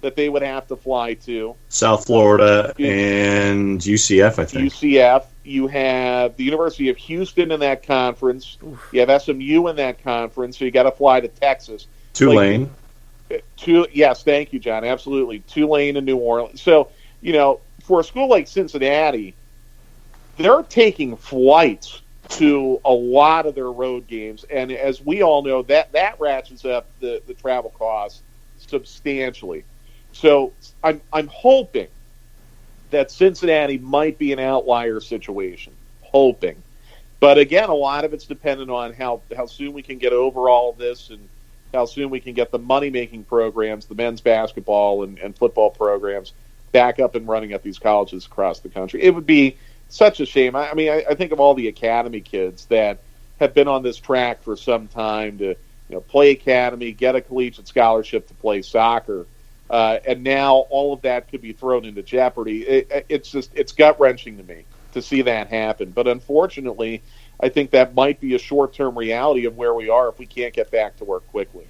that they would have to fly to. South Florida and UCF, I think. UCF. You have the University of Houston in that conference. You have SMU in that conference, so you got to fly to Texas. Tulane. Yes, thank you, John. Absolutely. Tulane and New Orleans. So, for a school like Cincinnati, they're taking flights to a lot of their road games, and as we all know, that ratchets up the travel costs substantially. So I'm hoping that Cincinnati might be an outlier situation. Hoping. But again, a lot of it's dependent on how soon we can get over all of this and how soon we can get the money-making programs, the men's basketball and football programs, back up and running at these colleges across the country. It would be such a shame. I mean, I think of all the academy kids that have been on this track for some time to play academy, get a collegiate scholarship to play soccer, and now all of that could be thrown into jeopardy. It's gut-wrenching to me to see that happen. But unfortunately, I think that might be a short-term reality of where we are if we can't get back to work quickly.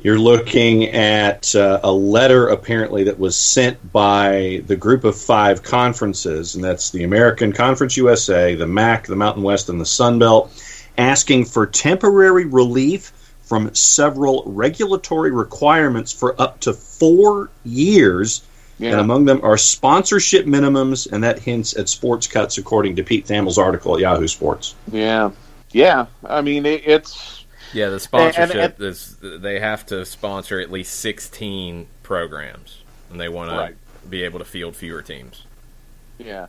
You're looking at a letter, apparently, that was sent by the Group of 5 conferences, and that's the American Conference USA, the MAC, the Mountain West, and the Sun Belt, asking for temporary relief from several regulatory requirements for up to 4 years. Yeah. And among them are sponsorship minimums, and that hints at sports cuts, according to Pete Thamel's article at Yahoo Sports. Yeah. I mean, it's... Yeah, the sponsorship is they have to sponsor at least 16 programs, and they want to be able to field fewer teams. Yeah,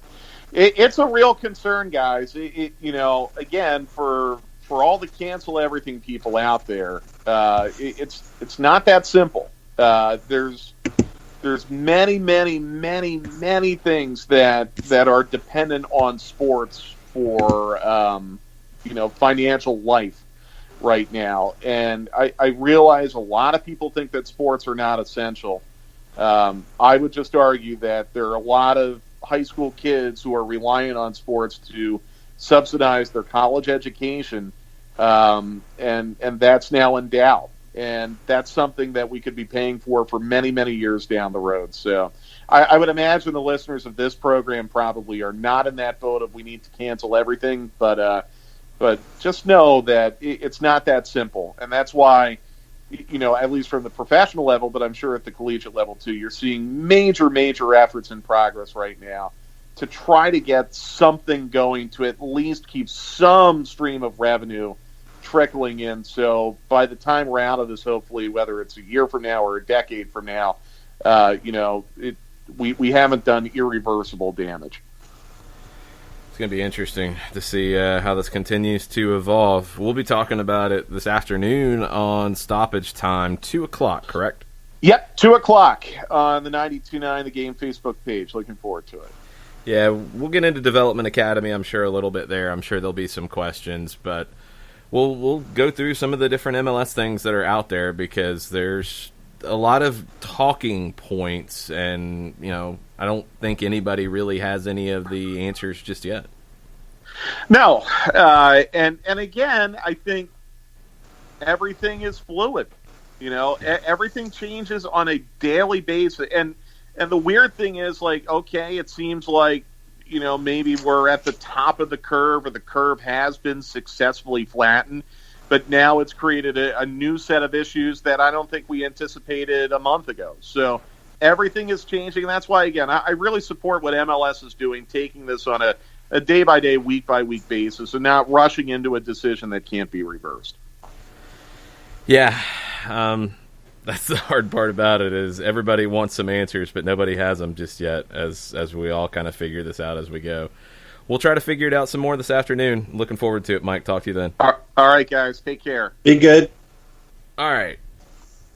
it's a real concern, guys. Again, for all the cancel everything people out there, it's not that simple. There's many things that are dependent on sports for financial life right now, and I realize a lot of people think that sports are not essential. I would just argue that there are a lot of high school kids who are relying on sports to subsidize their college education, and that's now in doubt. And that's something that we could be paying for many years down the road. So I would imagine the listeners of this program probably are not in that boat of we need to cancel everything, but just know that it's not that simple. And that's why at least from the professional level, but I'm sure at the collegiate level too, you're seeing major efforts in progress right now to try to get something going to at least keep some stream of revenue trickling in. So by the time we're out of this, hopefully, whether it's a year from now or a decade from now, we haven't done irreversible damage. It's going to be interesting to see how this continues to evolve. We'll be talking about it this afternoon on Stoppage Time, 2 o'clock, correct? Yep, 2 o'clock on the 92.9 The Game Facebook page. Looking forward to it. Yeah, we'll get into Development Academy, I'm sure, a little bit there. I'm sure there'll be some questions, but we'll go through some of the different MLS things that are out there, because there's a lot of talking points, and I don't think anybody really has any of the answers just yet. No, and again, I think everything is fluid. Everything changes on a daily basis, and the weird thing is, okay, it seems like maybe we're at the top of the curve, or the curve has been successfully flattened. But now it's created a new set of issues that I don't think we anticipated a month ago. So everything is changing. And that's why, again, I really support what MLS is doing, taking this on a day-by-day, week-by-week basis, and not rushing into a decision that can't be reversed. Yeah, that's the hard part about it, is everybody wants some answers, but nobody has them just yet, as we all kind of figure this out as we go. We'll try to figure it out some more this afternoon. Looking forward to it, Mike. Talk to you then. All right, guys. Take care. Be good. All right.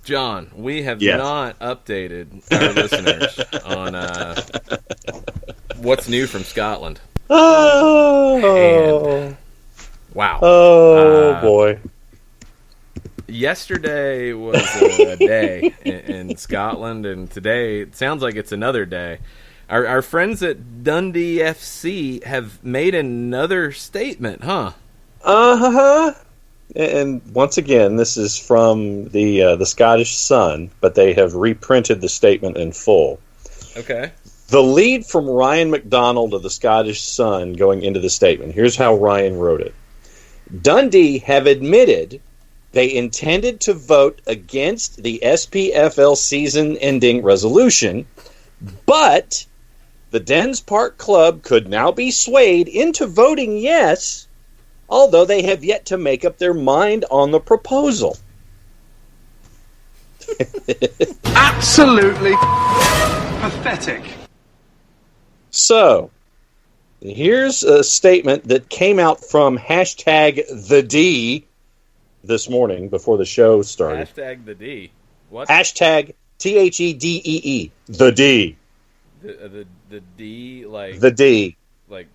John, we have Yes. not updated our listeners on what's new from Scotland. Oh, Wow. boy. Yesterday was a day in Scotland, and today it sounds like it's another day. Our friends at Dundee FC have made another statement, huh? Uh-huh. And once again, this is from the Scottish Sun, but they have reprinted the statement in full. Okay. The lead from Ryan McDonald of the Scottish Sun going into the statement. Here's how Ryan wrote it. Dundee have admitted they intended to vote against the SPFL season-ending resolution, but the Dens Park Club could now be swayed into voting yes, although they have yet to make up their mind on the proposal. Absolutely pathetic. So, here's a statement that came out from #TheD this morning before the show started. #the D. What? #TheDee. The D. The D, like The D. like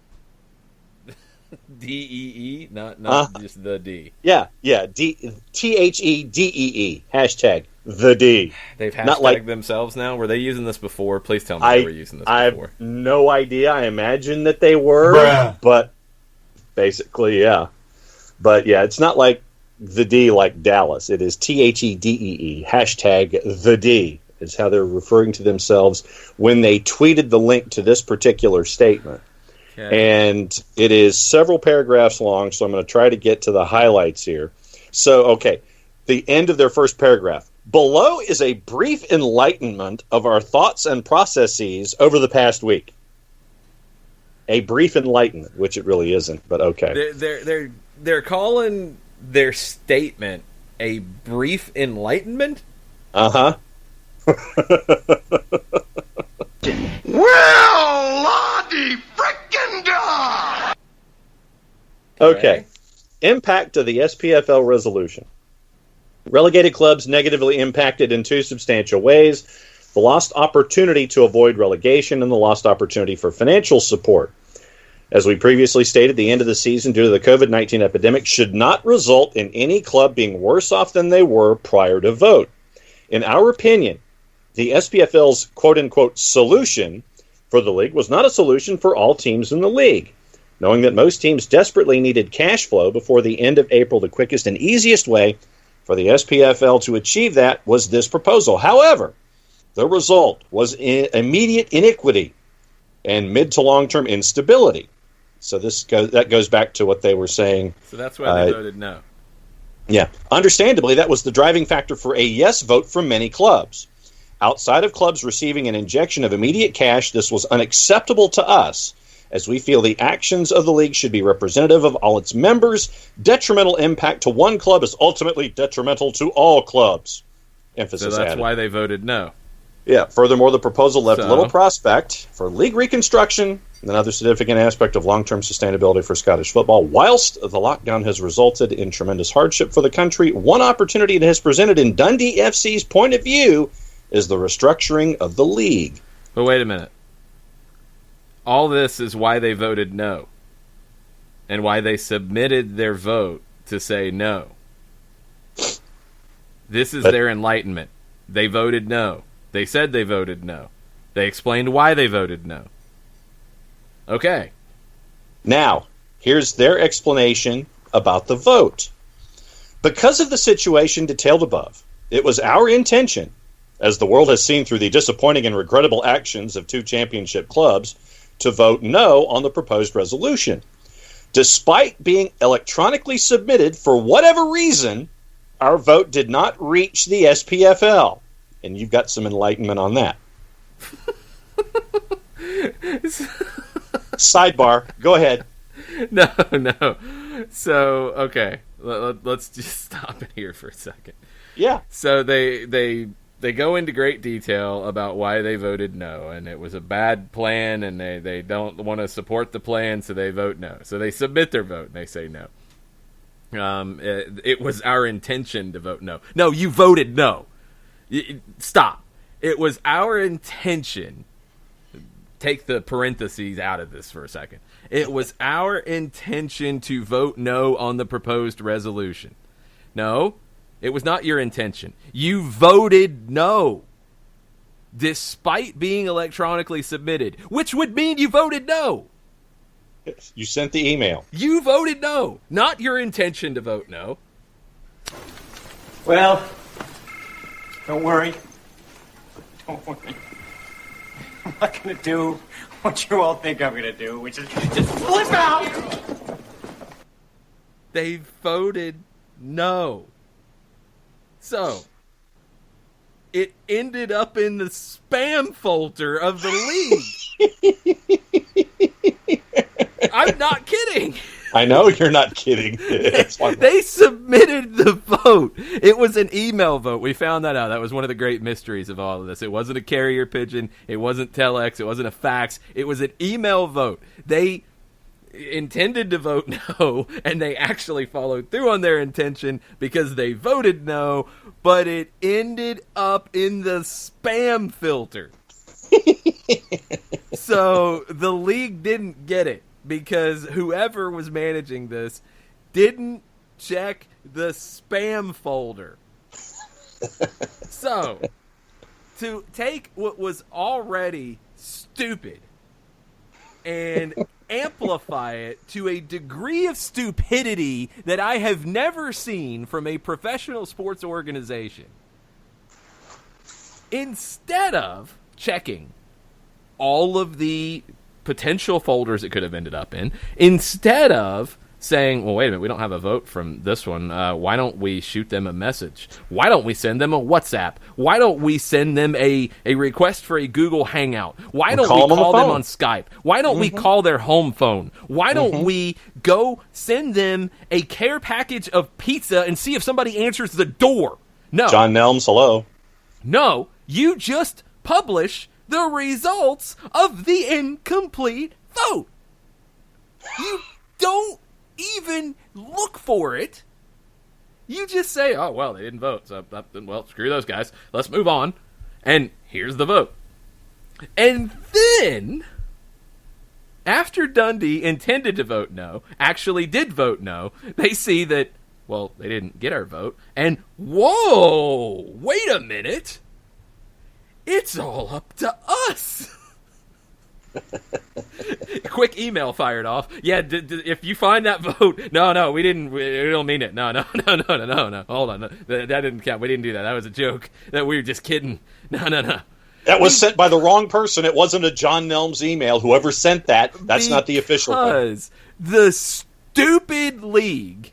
DEE, not just the D. Yeah. THEDEE. #The D. They've hashtag Not like- themselves now. Were they using this before? Please tell me they were using this I have before. no idea. I imagine that they were, but basically, yeah. But yeah, it's not like the D like Dallas. It is THEDEE. #the D is how they're referring to themselves when they tweeted the link to this particular statement. Okay. And it is several paragraphs long, so I'm going to try to get to the highlights here. So, okay, the end of their first paragraph. Below is a brief enlightenment of our thoughts and processes over the past week. A brief enlightenment, which it really isn't, but okay. They're calling their statement a brief enlightenment. Uh-huh. Well, Lottie frickin' da! Okay. Impact of the SPFL resolution. Relegated clubs negatively impacted in two substantial ways: the lost opportunity to avoid relegation and the lost opportunity for financial support. As we previously stated, the end of the season due to the COVID-19 epidemic should not result in any club being worse off than they were prior to vote. In our opinion, the SPFL's quote-unquote solution for the league was not a solution for all teams in the league. Knowing that most teams desperately needed cash flow before the end of April, the quickest and easiest way for the SPFL to achieve that was this proposal. However, the result was immediate iniquity and mid to long-term instability. So that goes back to what they were saying. So that's why they voted no. Yeah. Understandably, that was the driving factor for a yes vote from many clubs. Outside of clubs receiving an injection of immediate cash, this was unacceptable to us, as we feel the actions of the league should be representative of all its members. Detrimental impact to one club is ultimately detrimental to all clubs. Emphasis So that's added. why they voted no. Yeah. Furthermore, the proposal left So- little prospect for league reconstruction, another significant aspect of long-term sustainability for Scottish football. Whilst the lockdown has resulted in tremendous hardship for the country, one opportunity it has presented in Dundee FC's point of view is the restructuring of the league. But wait a minute. All this is why they voted no. And why they submitted their vote to say no. This is their enlightenment. They voted no. They said they voted no. They explained why they voted no. Okay. Now, here's their explanation about the vote. Because of the situation detailed above, it was our intention, as the world has seen through the disappointing and regrettable actions of two championship clubs, to vote no on the proposed resolution. Despite being electronically submitted for whatever reason, our vote did not reach the SPFL. And you've got some enlightenment on that. Sidebar. Go ahead. No. So, okay. Let's just stop it here for a second. Yeah. So they go into great detail about why they voted no, and it was a bad plan, and they don't want to support the plan, so they vote no. So they submit their vote, and they say no. It was our intention to vote no. No, you voted no. Stop. It was our intention. Take the parentheses out of this for a second. It was our intention to vote no on the proposed resolution. No, it was not your intention. You voted no, despite being electronically submitted, which would mean you voted no. You sent the email. You voted no, not your intention to vote no. Well, don't worry. Don't worry. I'm not going to do what you all think I'm going to do, which is just flip out! They voted no. So, it ended up in the spam folder of the league. I'm not kidding. I know you're not kidding. It's like- They submitted the vote. It was an email vote. We found that out. That was one of the great mysteries of all of this. It wasn't a carrier pigeon. It wasn't telex. It wasn't a fax. It was an email vote. They intended to vote no, and they actually followed through on their intention because they voted no, but it ended up in the spam filter. So the league didn't get it because whoever was managing this didn't check the spam folder. So, to take what was already stupid and amplify it to a degree of stupidity that I have never seen from a professional sports organization, instead of checking all of the potential folders it could have ended up in, instead of saying, well, wait a minute, we don't have a vote from this one. Why don't we shoot them a message? Why don't we send them a WhatsApp? Why don't we send them a request for a Google Hangout? Why don't we call them on Skype? Why don't we call their home phone? Why don't we go send them a care package of pizza and see if somebody answers the door? No. John Nelms, hello. No, you just publish the results of the incomplete vote. You don't even look for it. You just say, oh, well, they didn't vote, so, well, screw those guys. Let's move on. And here's the vote. And then, after Dundee intended to vote no, actually did vote no, they see that, well, they didn't get our vote, and, whoa, wait a minute. It's all up to us. Quick email fired off. Yeah, if you find that vote, no, we don't mean it. No. Hold on, that didn't count. We didn't do that. That was a joke. That we were just kidding. No. That was sent by the wrong person. It wasn't a John Nelms email. Whoever sent that, that's not the official one. Because the stupid league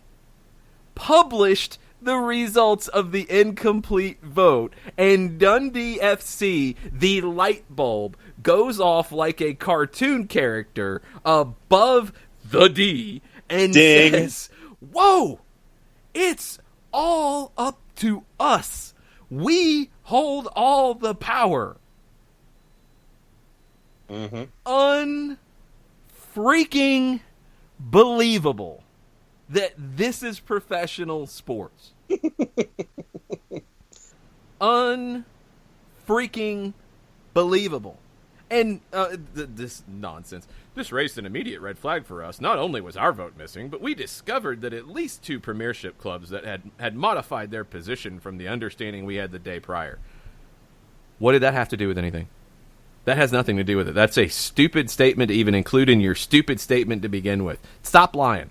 published the results of the incomplete vote, and Dundee FC, the light bulb, goes off like a cartoon character above the D and Ding. says, "Whoa, it's all up to us. We hold all the power." Unfreaking believable that this is professional sports. Unfreaking believable. And this nonsense. This raised an immediate red flag for us. Not only was our vote missing, but we discovered that at least 2 Premiership clubs that had modified their position from the understanding we had the day prior. What did that have to do with anything? That has nothing to do with it. That's a stupid statement to even include in your stupid statement to begin with. Stop lying.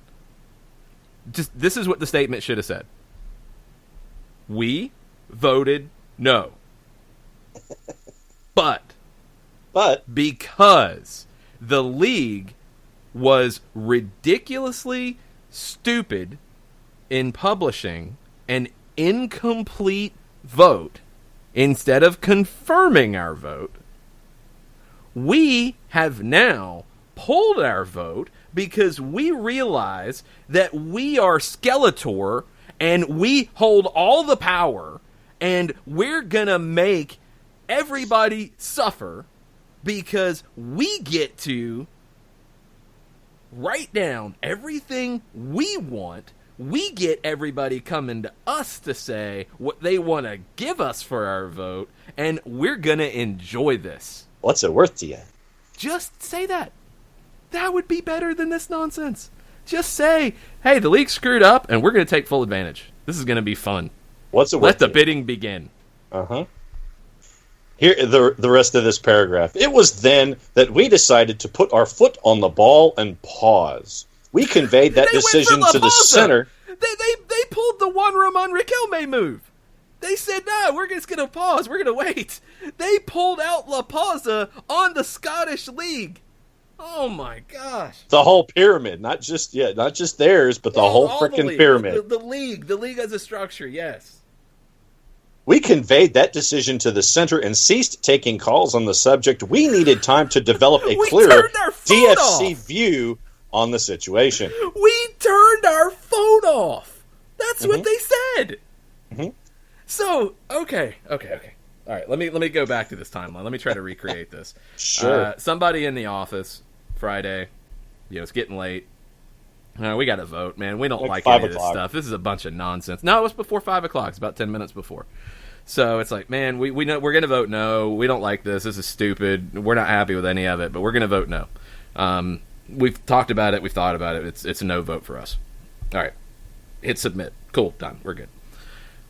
Just this is what the statement should have said. We voted no. But because the league was ridiculously stupid in publishing an incomplete vote instead of confirming our vote, we have now pulled our vote because we realize that we are Skeletor and we hold all the power and we're going to make everybody suffer because we get to write down everything we want. We get everybody coming to us to say what they want to give us for our vote, and we're going to enjoy this. What's it worth to you? Just say that. That would be better than this nonsense. Just say, hey, the league screwed up, and we're going to take full advantage. This is going to be fun. What's it worth? Let the to you? bidding begin. Here, the rest of this paragraph. It was then that we decided to put our foot on the ball and pause. We conveyed that They went decision for La to the Pausa. center. They pulled the Juan Ramon Riquelme move. They said, no, we're just going to pause. We're going to wait. They pulled out La Pausa on the Scottish League. Oh, my gosh. The whole pyramid, not just theirs, but the whole All the freaking league. pyramid. The league as a structure, yes. We conveyed that decision to the center and ceased taking calls on the subject. We needed time to develop a We clearer turned our phone DFC off. view on the situation. We turned our phone off. That's what they said. So, okay. All right, let me go back to this timeline. Let me try to recreate this. Sure. Somebody in the office Friday. It's getting late. We got to vote, man. We don't like 5 any of this o'clock. stuff. This is a bunch of nonsense. No, it was before 5 o'clock. It's about 10 minutes before. So it's like, man, we know we're going to vote no. We don't like this. This is stupid. We're not happy with any of it, but we're going to vote no. We've talked about it. We've thought about it. It's a no vote for us. All right. Hit submit. Cool. Done. We're good.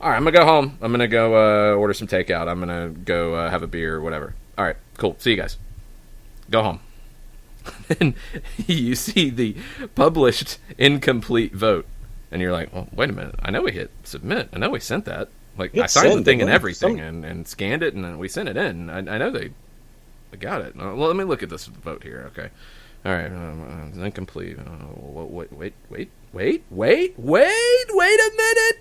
All right. I'm going to go home. I'm going to go order some takeout. I'm going to go have a beer or whatever. All right. Cool. See you guys. Go home. And you see the published incomplete vote. And you're like, well, wait a minute. I know we hit submit. I know we sent that. Like, I signed the thing and everything and scanned it and we sent it in. I know they got it. Well, let me look at this vote here. Okay. All right. It's incomplete. Wait a minute.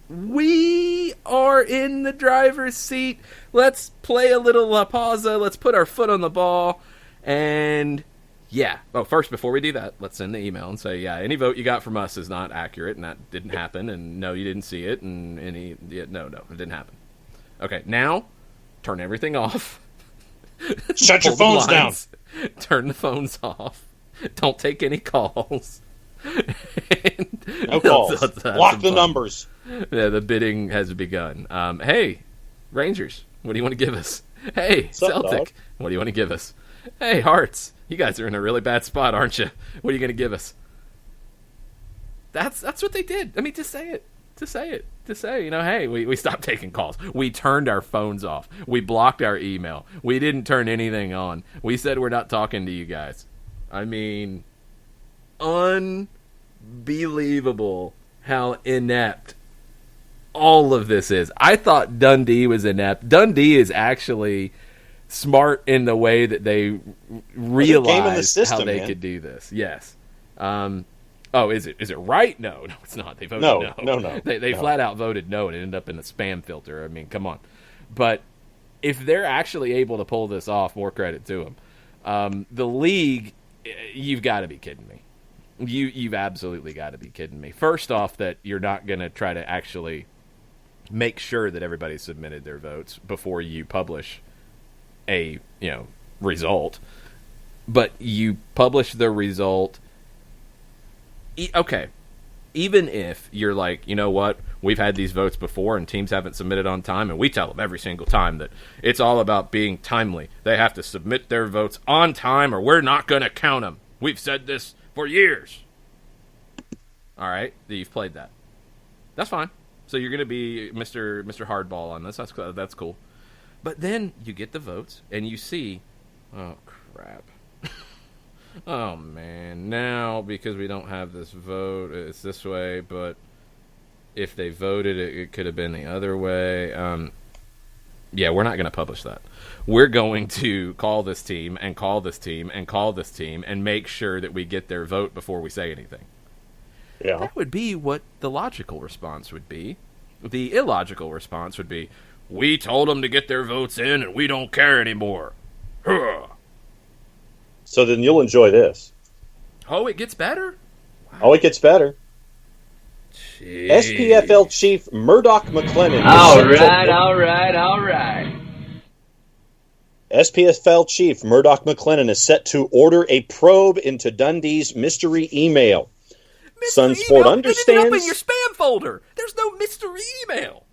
We are in the driver's seat. Let's play a little La Pausa. Let's put our foot on the ball. And yeah. Oh, first, before we do that, let's send the email and say, yeah, any vote you got from us is not accurate, and that didn't happen, and no, you didn't see it, and no, it didn't happen. Okay, now, turn everything off. Shut your Pull the phones down. lines. Turn the phones off. Don't take any calls. No calls. Let's have Block some the fun. numbers. Yeah, the bidding has begun. Hey, Rangers, what do you want to give us? Hey, What's up, Celtic, dog? what do you want to give us? Hey, Hearts, you guys are in a really bad spot, aren't you? What are you going to give us? That's what they did. I mean, just say it. To say, hey, we stopped taking calls. We turned our phones off. We blocked our email. We didn't turn anything on. We said we're not talking to you guys. I mean, unbelievable how inept all of this is. I thought Dundee was inept. Dundee is actually smart in the way that they realized system, how they man. could do this. Yes. Oh, is it right? No, it's not. They voted No. They No. flat out voted no, and it ended up in the spam filter. I mean, come on. But if they're actually able to pull this off, more credit to them. The league, you've got to be kidding me. You've absolutely got to be kidding me. First off, that you're not going to try to actually make sure that everybody submitted their votes before you publish a result, but you publish the result. Okay, even if you're like, you know what, we've had these votes before and teams haven't submitted on time, and we tell them every single time that it's all about being timely. They have to submit their votes on time or we're not going to count them. We've said this for years. All right, you've played that. That's fine. So you're going to be Mr. Hardball on this. That's cool. But then you get the votes and you see, oh, crap. Oh, man. Now, because we don't have this vote, it's this way. But if they voted, it could have been the other way. Yeah, we're not going to publish that. We're going to call this team and call this team and call this team and make sure that we get their vote before we say anything. Yeah. That would be what the logical response would be. The illogical response would be, we told them to get their votes in and we don't care anymore. Huh. So then you'll enjoy this. Oh, it gets better? Oh, it gets better. Jeez. SPFL chief Murdoch McLennan. All right. SPFL chief Murdoch McLennan is set to order a probe into Dundee's mystery email. Mystery Sunsport email? understands. It didn't open your spam folder. There's no mystery email.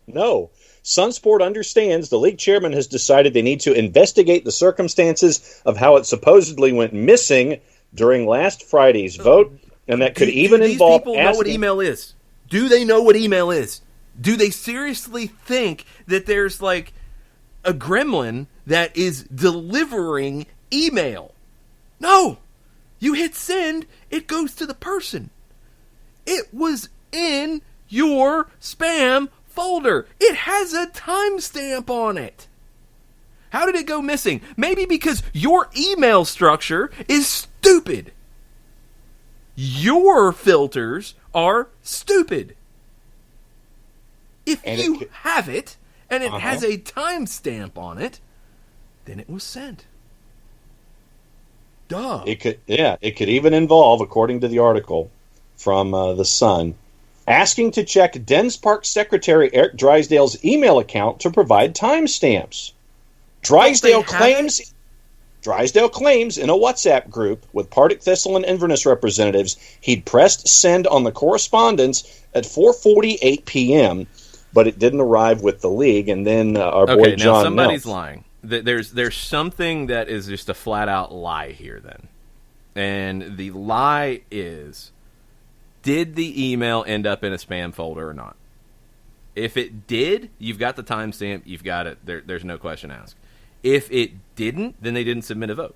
No. Sunsport understands the league chairman has decided they need to investigate the circumstances of how it supposedly went missing during last Friday's vote, and that could even involve these people know what email is? Do they know what email is? Do they seriously think that there's like a gremlin that is delivering email? No. You hit send, it goes to the person. It was in your spam folder. It has a timestamp on it. How did it go missing? Maybe because your email structure is stupid. Your filters are stupid. If you have it, and it has a timestamp on it, then it was sent. Duh. It could even involve, according to the article from The Sun, asking to check Dens Park Secretary Eric Drysdale's email account to provide timestamps. Drysdale claims in a WhatsApp group with Partick Thistle and Inverness representatives he'd pressed send on the correspondence at 4:48 p.m., but it didn't arrive with the league. And then our boy John now somebody's Melf. lying. There's something that is just a flat-out lie here, then. And the lie is, did the email end up in a spam folder or not? If it did, you've got the timestamp, you've got it, there's no question asked. If it didn't, then they didn't submit a vote.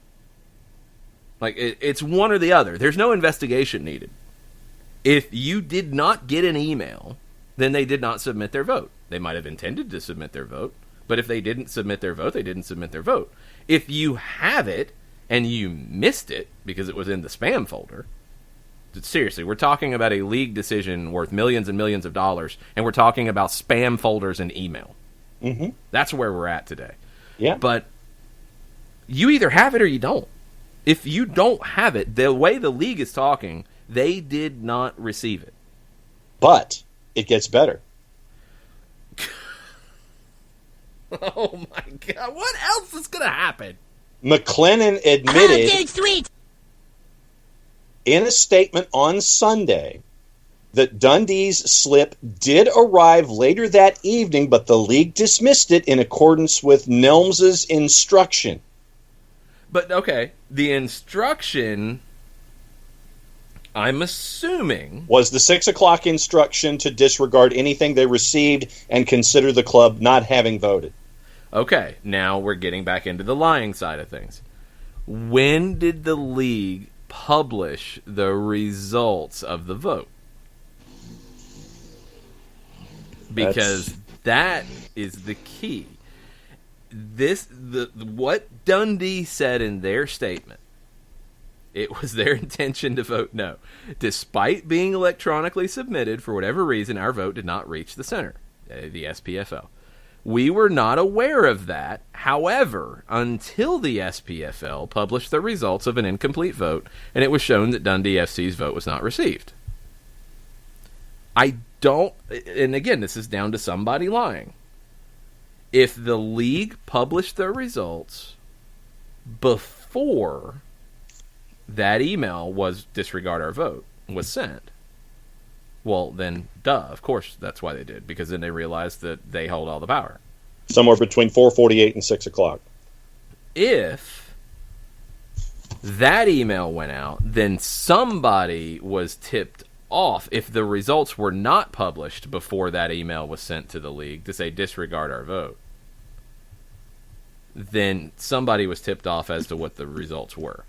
Like, it's one or the other. There's no investigation needed. If you did not get an email, then they did not submit their vote. They might have intended to submit their vote, but if they didn't submit their vote, they didn't submit their vote. If you have it and you missed it because it was in the spam folder, seriously, we're talking about a league decision worth millions and millions of dollars, and we're talking about spam folders and email. Mm-hmm. That's where we're at today. Yeah. But you either have it or you don't. If you don't have it, the way the league is talking, they did not receive it. But it gets better. Oh my God! What else is going to happen? McLennan admitted in a statement on Sunday that Dundee's slip did arrive later that evening, but the league dismissed it in accordance with Nelms's instruction. But, okay, the instruction, I'm assuming, was the 6 o'clock instruction to disregard anything they received and consider the club not having voted. Okay, now we're getting back into the lying side of things. When did the league publish the results of the vote? Because that is the key. What Dundee said in their statement It was their intention to vote no. Despite being electronically submitted, for whatever reason, our vote did not reach the center, the SPFL. We were not aware of that, however, until the SPFL published the results of an incomplete vote, and it was shown that Dundee FC's vote was not received. I don't, and again, this is down to somebody lying. If the league published their results before that email was disregard our vote was sent, well, then, duh, of course that's why they did, because then they realized that they hold all the power. Somewhere between 4:48 and 6 o'clock. If that email went out, then somebody was tipped off. If the results were not published before that email was sent to the league to say disregard our vote, then somebody was tipped off as to what the results were.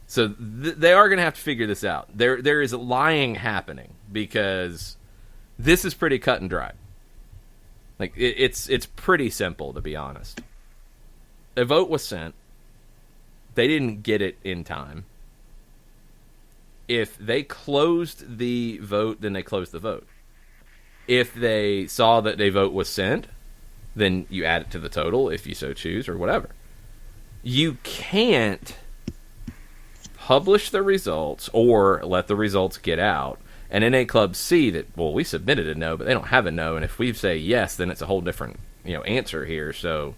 So they are going to have to figure this out. There is lying happening because this is pretty cut and dry. Like it's pretty simple, to be honest. A vote was sent. They didn't get it in time. If they closed the vote, then they closed the vote. If they saw that a vote was sent, then you add it to the total if you so choose or whatever. You can't publish the results or let the results get out and NA clubs see that, well, we submitted a no, but they don't have a no, and if we say yes, then it's a whole different answer here, so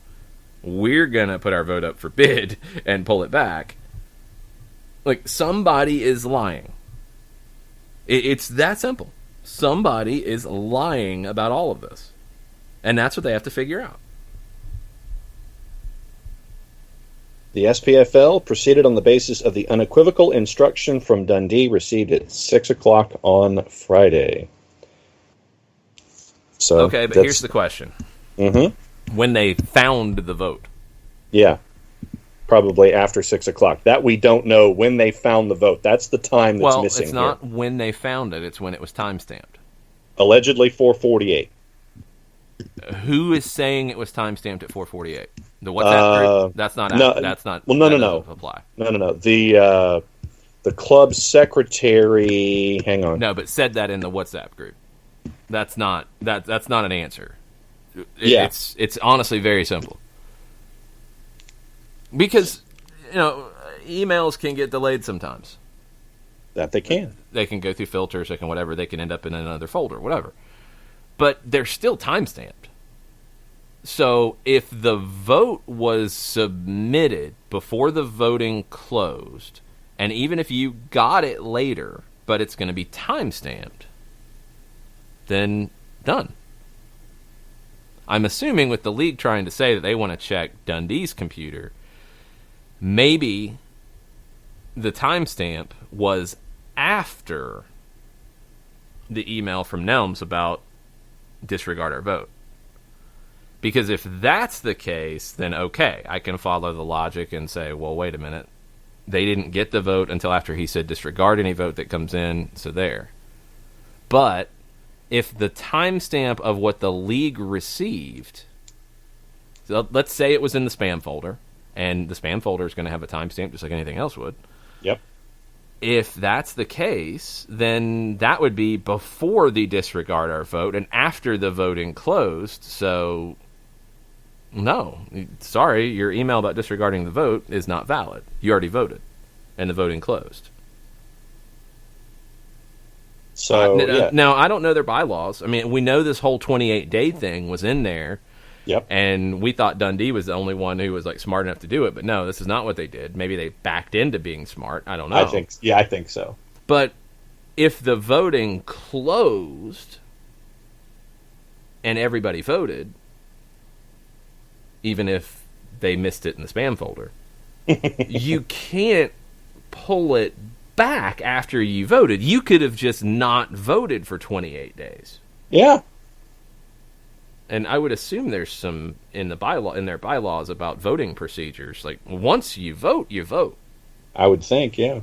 we're going to put our vote up for bid and pull it back. Like, somebody is lying. It's that simple. Somebody is lying about all of this. And that's what they have to figure out. The SPFL proceeded on the basis of the unequivocal instruction from Dundee received at 6 o'clock on Friday. So okay, but here's the question. Mm-hmm. When they found the vote. Yeah. Probably after 6 o'clock. That we don't know when they found the vote. That's the time that's missing here. Well, it's not when they found it. It's when it was time-stamped. Allegedly 4:48. Who is saying it was time-stamped at 4:48? The WhatsApp group? That's not. No, that's not. Well, no. Apply. No. The club secretary. Hang on. No, but said that in the WhatsApp group. That's not. That's not an answer. Yeah. It's honestly very simple. Because emails can get delayed sometimes. That they can. They can go through filters. They can whatever. They can end up in another folder. Whatever. But they're still time-stamped. So if the vote was submitted before the voting closed, and even if you got it later, but it's going to be time-stamped, then done. I'm assuming with the league trying to say that they want to check Dundee's computer, maybe the timestamp was after the email from Nelms about disregard our vote. Because if that's the case, then okay, I can follow the logic and say, well, wait a minute. They didn't get the vote until after he said disregard any vote that comes in, so there. But if the timestamp of what the league received, so let's say it was in the spam folder, and the spam folder is going to have a timestamp just like anything else would. Yep. If that's the case, then that would be before the disregard our vote and after the voting closed. So, no. Sorry, your email about disregarding the vote is not valid. You already voted, and the voting closed. So, Now, I don't know their bylaws. I mean, we know this whole 28-day thing was in there. Yep. And we thought Dundee was the only one who was like smart enough to do it, but no, this is not what they did. Maybe they backed into being smart. I don't know. I think so. But if the voting closed and everybody voted, even if they missed it in the spam folder, you can't pull it back after you voted. You could have just not voted for 28 days. Yeah. And I would assume there's some in their bylaws about voting procedures. Like, once you vote, you vote. I would think, yeah.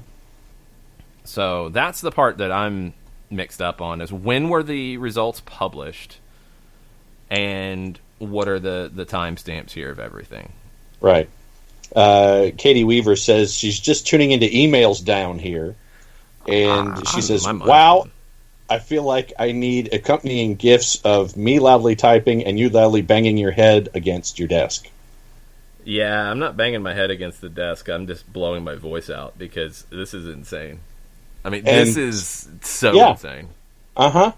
So that's the part that I'm mixed up on, is when were the results published and what are the timestamps here of everything? Right. Katie Weaver says she's just tuning into emails down here. And she says, my mind. wow, I feel like I need accompanying gifs of me loudly typing and you loudly banging your head against your desk. Yeah, I'm not banging my head against the desk. I'm just blowing my voice out because this is insane. I mean, And- this is so Yeah. insane. Uh-huh.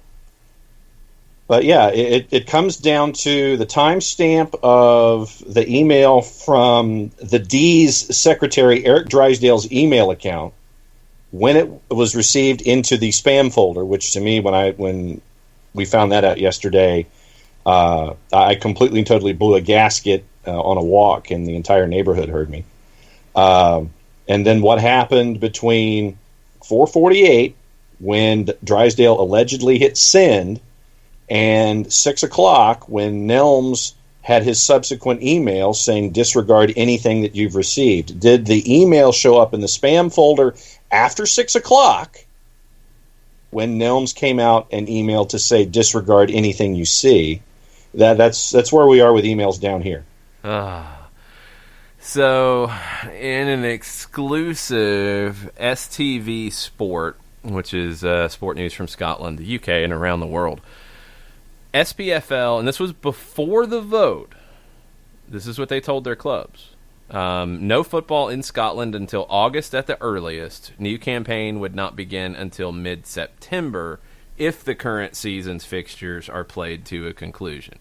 But yeah, it comes down to the timestamp of the email from the D's secretary, Eric Drysdale's email account, when it was received into the spam folder, which to me, when we found that out yesterday, I completely and totally blew a gasket on a walk, and the entire neighborhood heard me. And then what happened between 4:48, when Drysdale allegedly hit send, and 6 o'clock, when Nelms had his subsequent email saying disregard anything that you've received. Did the email show up in the spam folder after 6 o'clock, when Nelms came out and emailed to say disregard anything you see? That's where we are with emails down here. So, in an exclusive STV Sport, which is sport news from Scotland, the UK, and around the world, SPFL, and this was before the vote, this is what they told their clubs. No football in Scotland until August at the earliest. New campaign would not begin until mid-September if the current season's fixtures are played to a conclusion.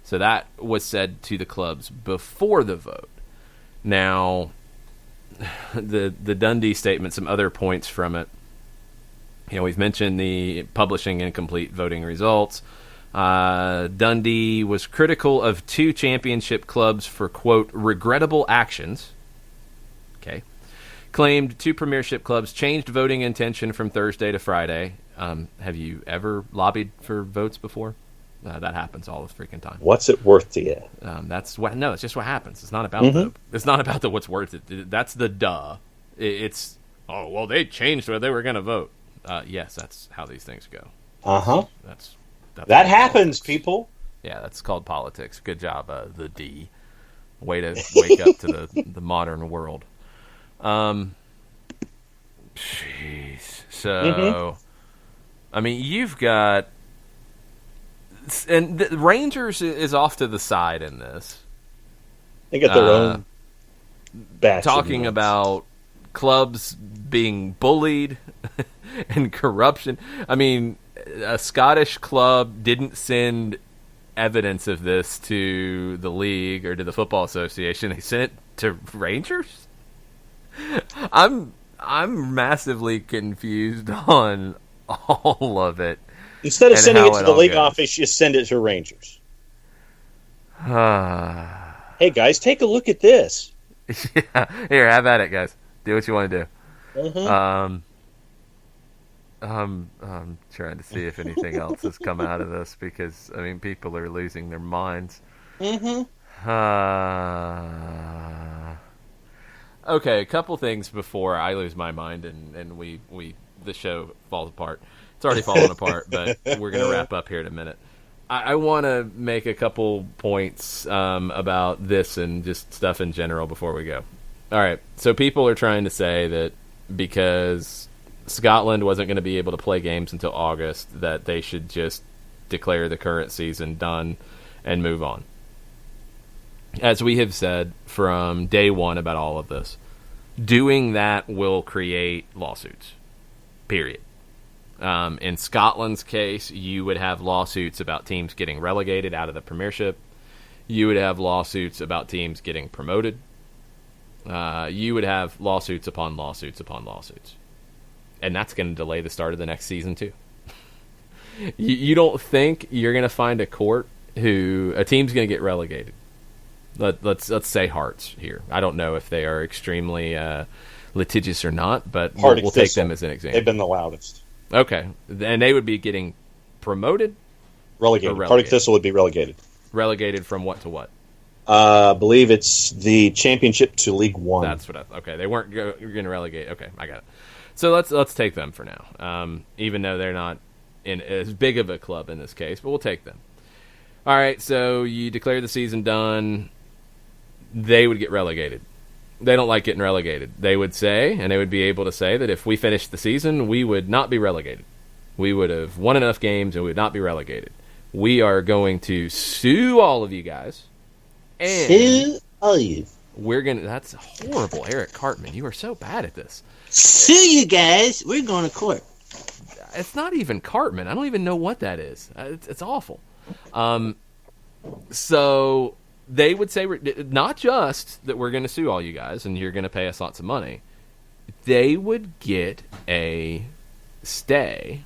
So that was said to the clubs before the vote. Now, the Dundee statement, some other points from it. You know, we've mentioned the publishing incomplete voting results. Dundee was critical of two championship clubs for, quote, regrettable actions. Okay. Claimed two premiership clubs changed voting intention from Thursday to Friday. Have you ever lobbied for votes before? That happens all the freaking time. What's it worth to you? That's what. No, it's just what happens. It's not about It's not about the what's worth it. That's the duh. It's they changed where they were going to vote. Yes, that's how these things go. That's that happens, politics. people. Yeah, that's called politics. Good job, the D. Way to wake up to the modern world. Jeez. So, I mean, you've got. And the Rangers is off to the side in this. They got their own batch. Talking about clubs being bullied and corruption. I mean, a Scottish club didn't send evidence of this to the league or to the Football Association. They sent it to Rangers? I'm massively confused on all of it. Instead of and sending how it to it the all league goes. office, you send it to Rangers. Hey, guys, take a look at this. Yeah. Here, have at it, guys. Do what you want to do. I'm trying to see if anything else has come out of this because, I mean, people are losing their minds. Okay, a couple things before I lose my mind and the show falls apart. It's already fallen apart, but we're going to wrap up here in a minute. I want to make a couple points about this and just stuff in general before we go. All right, so people are trying to say that because Scotland wasn't going to be able to play games until August, that they should just declare the current season done and move on. As we have said from day one about all of this, doing that will create lawsuits, period. In Scotland's case, you would have lawsuits about teams getting relegated out of the Premiership. You would have lawsuits about teams getting promoted. You would have lawsuits upon lawsuits upon lawsuits. And that's going to delay the start of the next season, too. You don't think you're going to find a court a team's going to get relegated. Let's say Hearts here. I don't know if they are extremely litigious or not, but we'll take them as an example. They've been the loudest. Okay, and they would be getting promoted? Relegated. Partick Thistle would be relegated. Relegated from what to what? I believe it's the Championship to League One. That's what okay, they weren't going to relegate. Okay, I got it. So let's take them for now, even though they're not in as big of a club in this case, but we'll take them. All right, so you declare the season done. they would get relegated. They don't like getting relegated. They would say, and they would be able to say, that if we finished the season, we would not be relegated. We would have won enough games and we would not be relegated. We are going to sue all of you guys. And Sue all you. we're going to... That's horrible, Eric Cartman. You are so bad at this. Sue you guys. We're going to court. It's not even Cartman. I don't even know what that is. It's awful. So they would say, not just that we're going to sue all you guys and you're going to pay us lots of money. They would get a stay,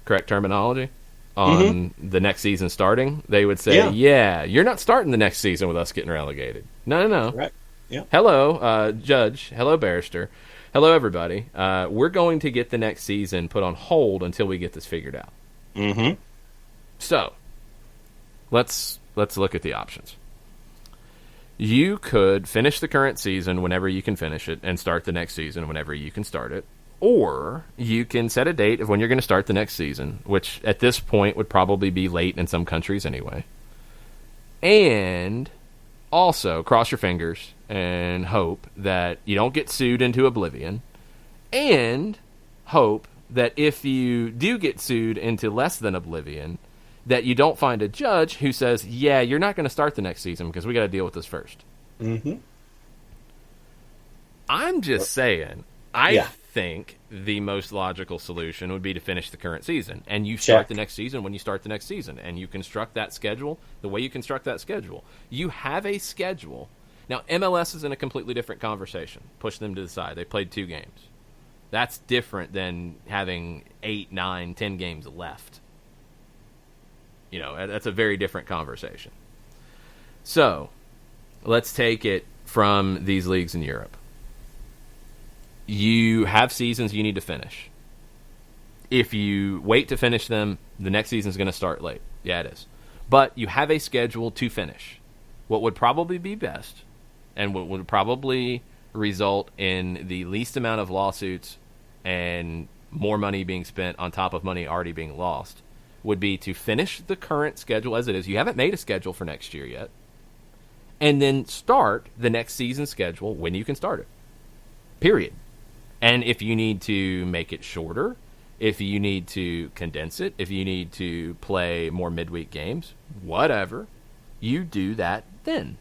correct terminology, on the next season starting. They would say, yeah, you're not starting the next season with us getting relegated. No. Right. Yeah. Hello, Judge. Hello, Barrister. Hello, everybody. We're going to get the next season put on hold until we get this figured out. Mm-hmm. So, let's look at the options. You could finish the current season whenever you can finish it and start the next season whenever you can start it. Or you can set a date of when you're going to start the next season, which at this point would probably be late in some countries anyway. And also, cross your fingers and hope that you don't get sued into oblivion. And hope that if you do get sued into less than oblivion, that you don't find a judge who says, yeah, you're not going to start the next season because we got to deal with this first. Mm-hmm. I'm just saying, I think the most logical solution would be to finish the current season. And you start the next season when you start the next season. And you construct that schedule the way you construct that schedule. You have a schedule. Now, MLS is in a completely different conversation. Push them to the side. They played 2 games. That's different than having 8, 9, 10 games left. You know, that's a very different conversation. So, let's take it from these leagues in Europe. You have seasons you need to finish. If you wait to finish them, the next season is going to start late. Yeah, it is. But you have a schedule to finish. What would probably be best, and what would probably result in the least amount of lawsuits and more money being spent on top of money already being lost, would be to finish the current schedule as it is. You haven't made a schedule for next year yet. And then start the next season schedule when you can start it. Period. And if you need to make it shorter, if you need to condense it, if you need to play more midweek games, whatever, you do that then.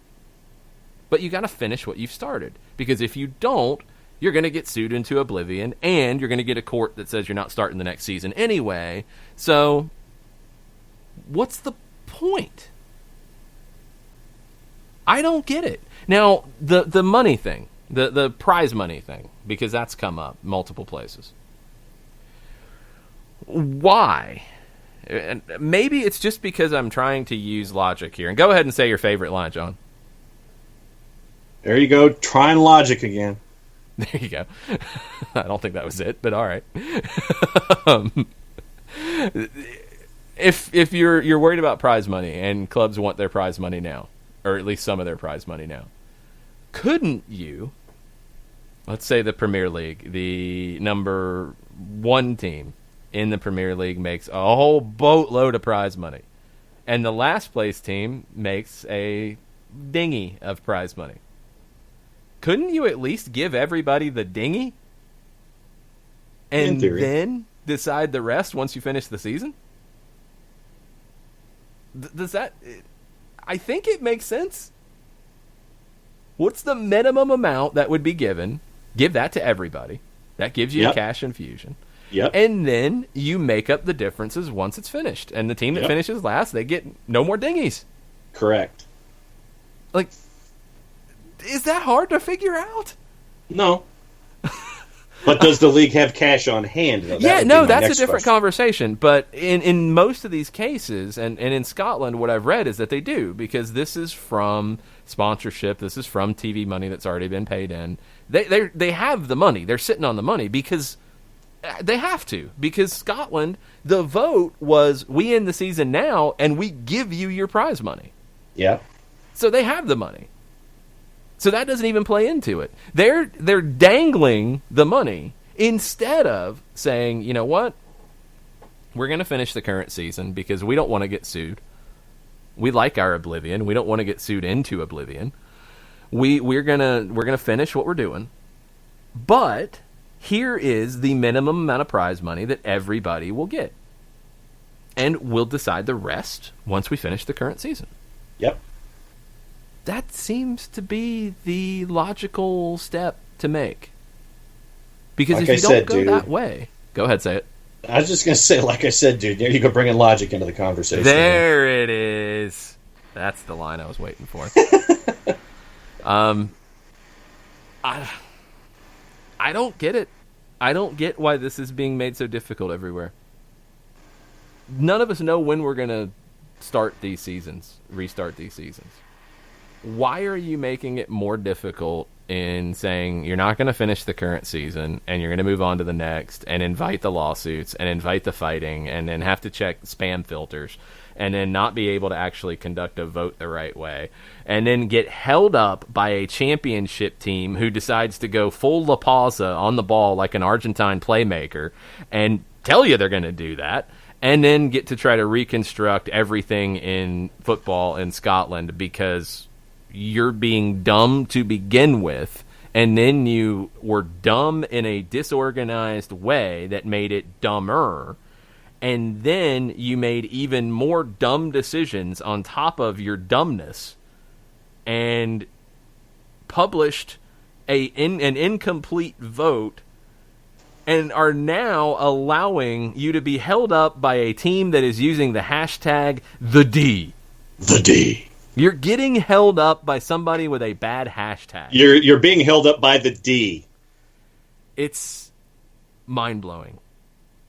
But you got to finish what you've started. Because if you don't, you're going to get sued into oblivion, and you're going to get a court that says you're not starting the next season anyway. So, what's the point? I don't get it. Now, the money thing, the prize money thing, because that's come up multiple places. Why? And maybe it's just because I'm trying to use logic here. And go ahead and say your favorite line, John. There you go, trying logic again. There you go. I don't think that was it, but all right. If you're worried about prize money and clubs want their prize money now, or at least some of their prize money now, couldn't you, let's say the Premier League, the number 1 team in the Premier League makes a whole boatload of prize money, and the last place team makes a dinghy of prize money. Couldn't you at least give everybody the dinghy and then decide the rest once you finish the season? Does that... I think it makes sense. What's the minimum amount that would be given? Give that to everybody. That gives you a cash infusion. Yep. And then you make up the differences once it's finished. And the team that finishes last, they get no more dinghies. Correct. Like, is that hard to figure out? No. But does the league have cash on hand? Though? That's a different conversation. But in most of these cases, and in Scotland, what I've read is that they do, because this is from sponsorship, this is from TV money that's already been paid in. They have the money. They're sitting on the money because they have to. Because Scotland, the vote was, we end the season now, and we give you your prize money. Yeah. So they have the money. So that doesn't even play into it. They're dangling the money instead of saying, you know what? We're going to finish the current season because we don't want to get sued. We like our oblivion. We don't want to get sued into oblivion. we're gonna finish what we're doing, but here is the minimum amount of prize money that everybody will get, and we'll decide the rest once we finish the current season. Yep. That seems to be the logical step to make. Because like if you I don't said, go dude, that way, go ahead, say it. I was just going to say, like I said, dude, there you go, bringing logic into the conversation. There it is. That's the line I was waiting for. I don't get it. I don't get why this is being made so difficult everywhere. None of us know when we're going to restart these seasons. Why are you making it more difficult in saying you're not going to finish the current season and you're going to move on to the next and invite the lawsuits and invite the fighting and then have to check spam filters and then not be able to actually conduct a vote the right way and then get held up by a championship team who decides to go full La Pausa on the ball like an Argentine playmaker and tell you they're going to do that, and then get to try to reconstruct everything in football in Scotland because you're being dumb to begin with, and then you were dumb in a disorganized way that made it dumber, and then you made even more dumb decisions on top of your dumbness and published an incomplete vote and are now allowing you to be held up by a team that is using the hashtag the D. The D. You're getting held up by somebody with a bad hashtag. You're being held up by the D. It's mind-blowing.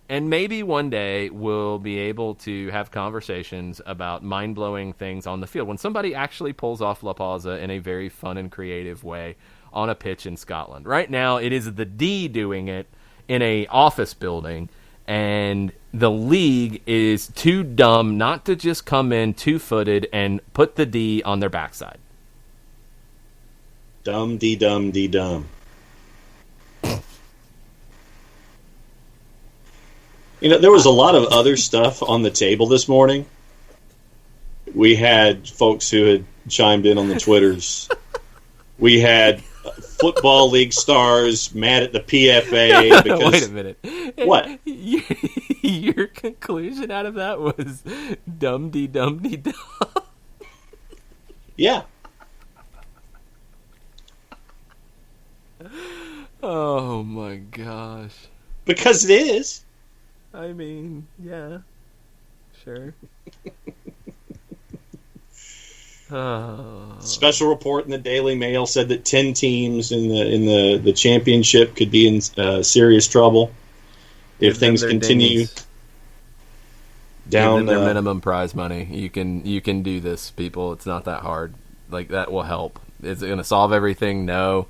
And maybe one day we'll be able to have conversations about mind-blowing things on the field. When somebody actually pulls off La Pausa in a very fun and creative way on a pitch in Scotland. Right now, it is the D doing it in a office building, and the league is too dumb not to just come in two-footed and put the D on their backside. Dumb, D-dumb, D-dumb. You know, there was a lot of other stuff on the table this morning. We had folks who had chimed in on the Twitters. We had Football League stars mad at the PFA because... Wait a minute. What? Your conclusion out of that was dum-dee-dum. Yeah. Oh, my gosh. Because it is. I mean, yeah. Sure. Special report in the Daily Mail said that 10 teams in the championship could be in serious trouble if things continue down. Give them their minimum prize money. You can do this, people. It's not that hard. Like, that will help. Is it going to solve everything? No,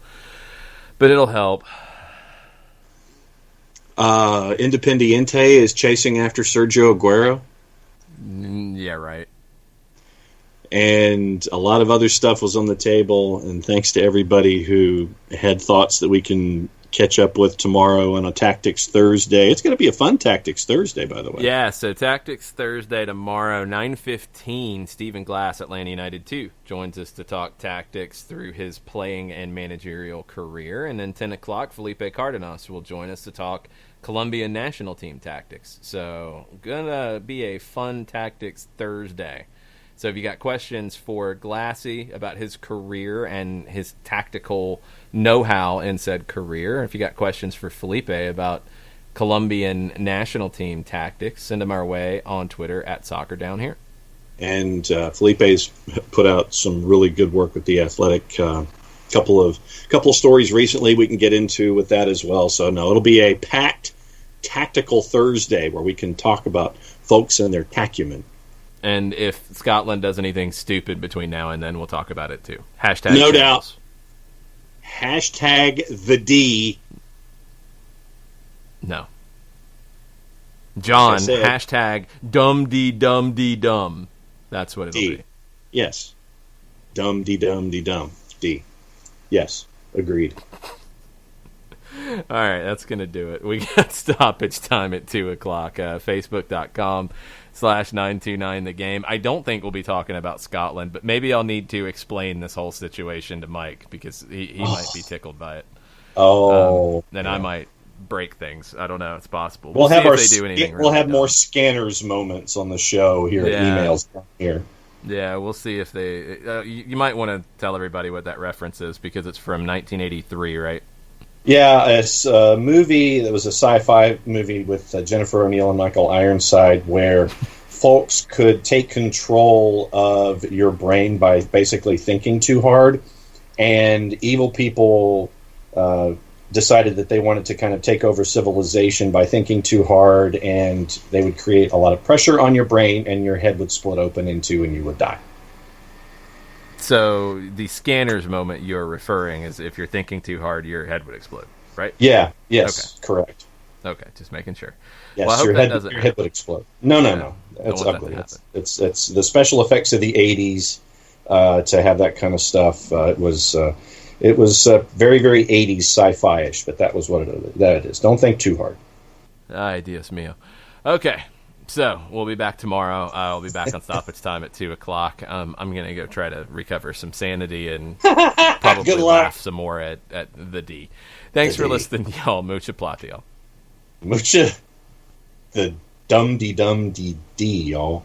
but it'll help. Independiente is chasing after Sergio Aguero. Yeah, right. And a lot of other stuff was on the table, and thanks to everybody who had thoughts that we can catch up with tomorrow on a Tactics Thursday. It's going to be a fun Tactics Thursday, by the way. Yeah, so Tactics Thursday tomorrow, 9:15, Stephen Glass, Atlanta United 2, joins us to talk tactics through his playing and managerial career. And then 10 o'clock, Felipe Cardenas will join us to talk Colombian national team tactics. So, gonna be a fun Tactics Thursday. So if you got questions for Glassy about his career and his tactical know-how in said career, if you got questions for Felipe about Colombian national team tactics, send them our way on Twitter at @SoccerDownHere. And Felipe's put out some really good work with The Athletic. Couple of stories recently we can get into with that as well. So no, it'll be a packed tactical Thursday where we can talk about folks and their tacumen. And if Scotland does anything stupid between now and then, we'll talk about it too. Hashtag no shambles. doubt. Hashtag the D. No. John, Like hashtag dum-dee-dum-dee-dum. That's what it'll D. be. Yes. Dum-dee-dum-dee-dum. D. Yes. Agreed. All right, that's going to do it. We got stoppage time at 2 o'clock. Facebook.com/929 the game. I don't think we'll be talking about Scotland, but maybe I'll need to explain this whole situation to Mike because he might be tickled by it. And I might break things. I don't know. It's possible. We'll see have if our they do anything we'll really have dumb. more scanners moments on the show here. Yeah. Emails down here. Yeah, we'll see if they. You might want to tell everybody what that reference is because it's from 1983, right? Yeah, it's a movie that was a sci-fi movie with Jennifer O'Neill and Michael Ironside, where folks could take control of your brain by basically thinking too hard, and evil people decided that they wanted to kind of take over civilization by thinking too hard, and they would create a lot of pressure on your brain, and your head would split open in two, and you would die. So the scanners moment you're referring is if you're thinking too hard, your head would explode, right? Yeah. Yes. Okay. Correct. Okay, just making sure. Yes, Well, I hope your that head, doesn't your head would explode. No. That's want that ugly. to It's the special effects of the '80s to have that kind of stuff. It was very, very '80s sci-fi-ish, but that was what it is. Don't think too hard. Ay, Dios mío. Okay, so we'll be back tomorrow. I'll be back on stoppage time at 2 o'clock. I'm going to go try to recover some sanity and probably Good luck. laugh some more at the D. Thanks for listening, y'all. Mucha plata, y'all. Mucha the dum-de-dum-de-dee, y'all.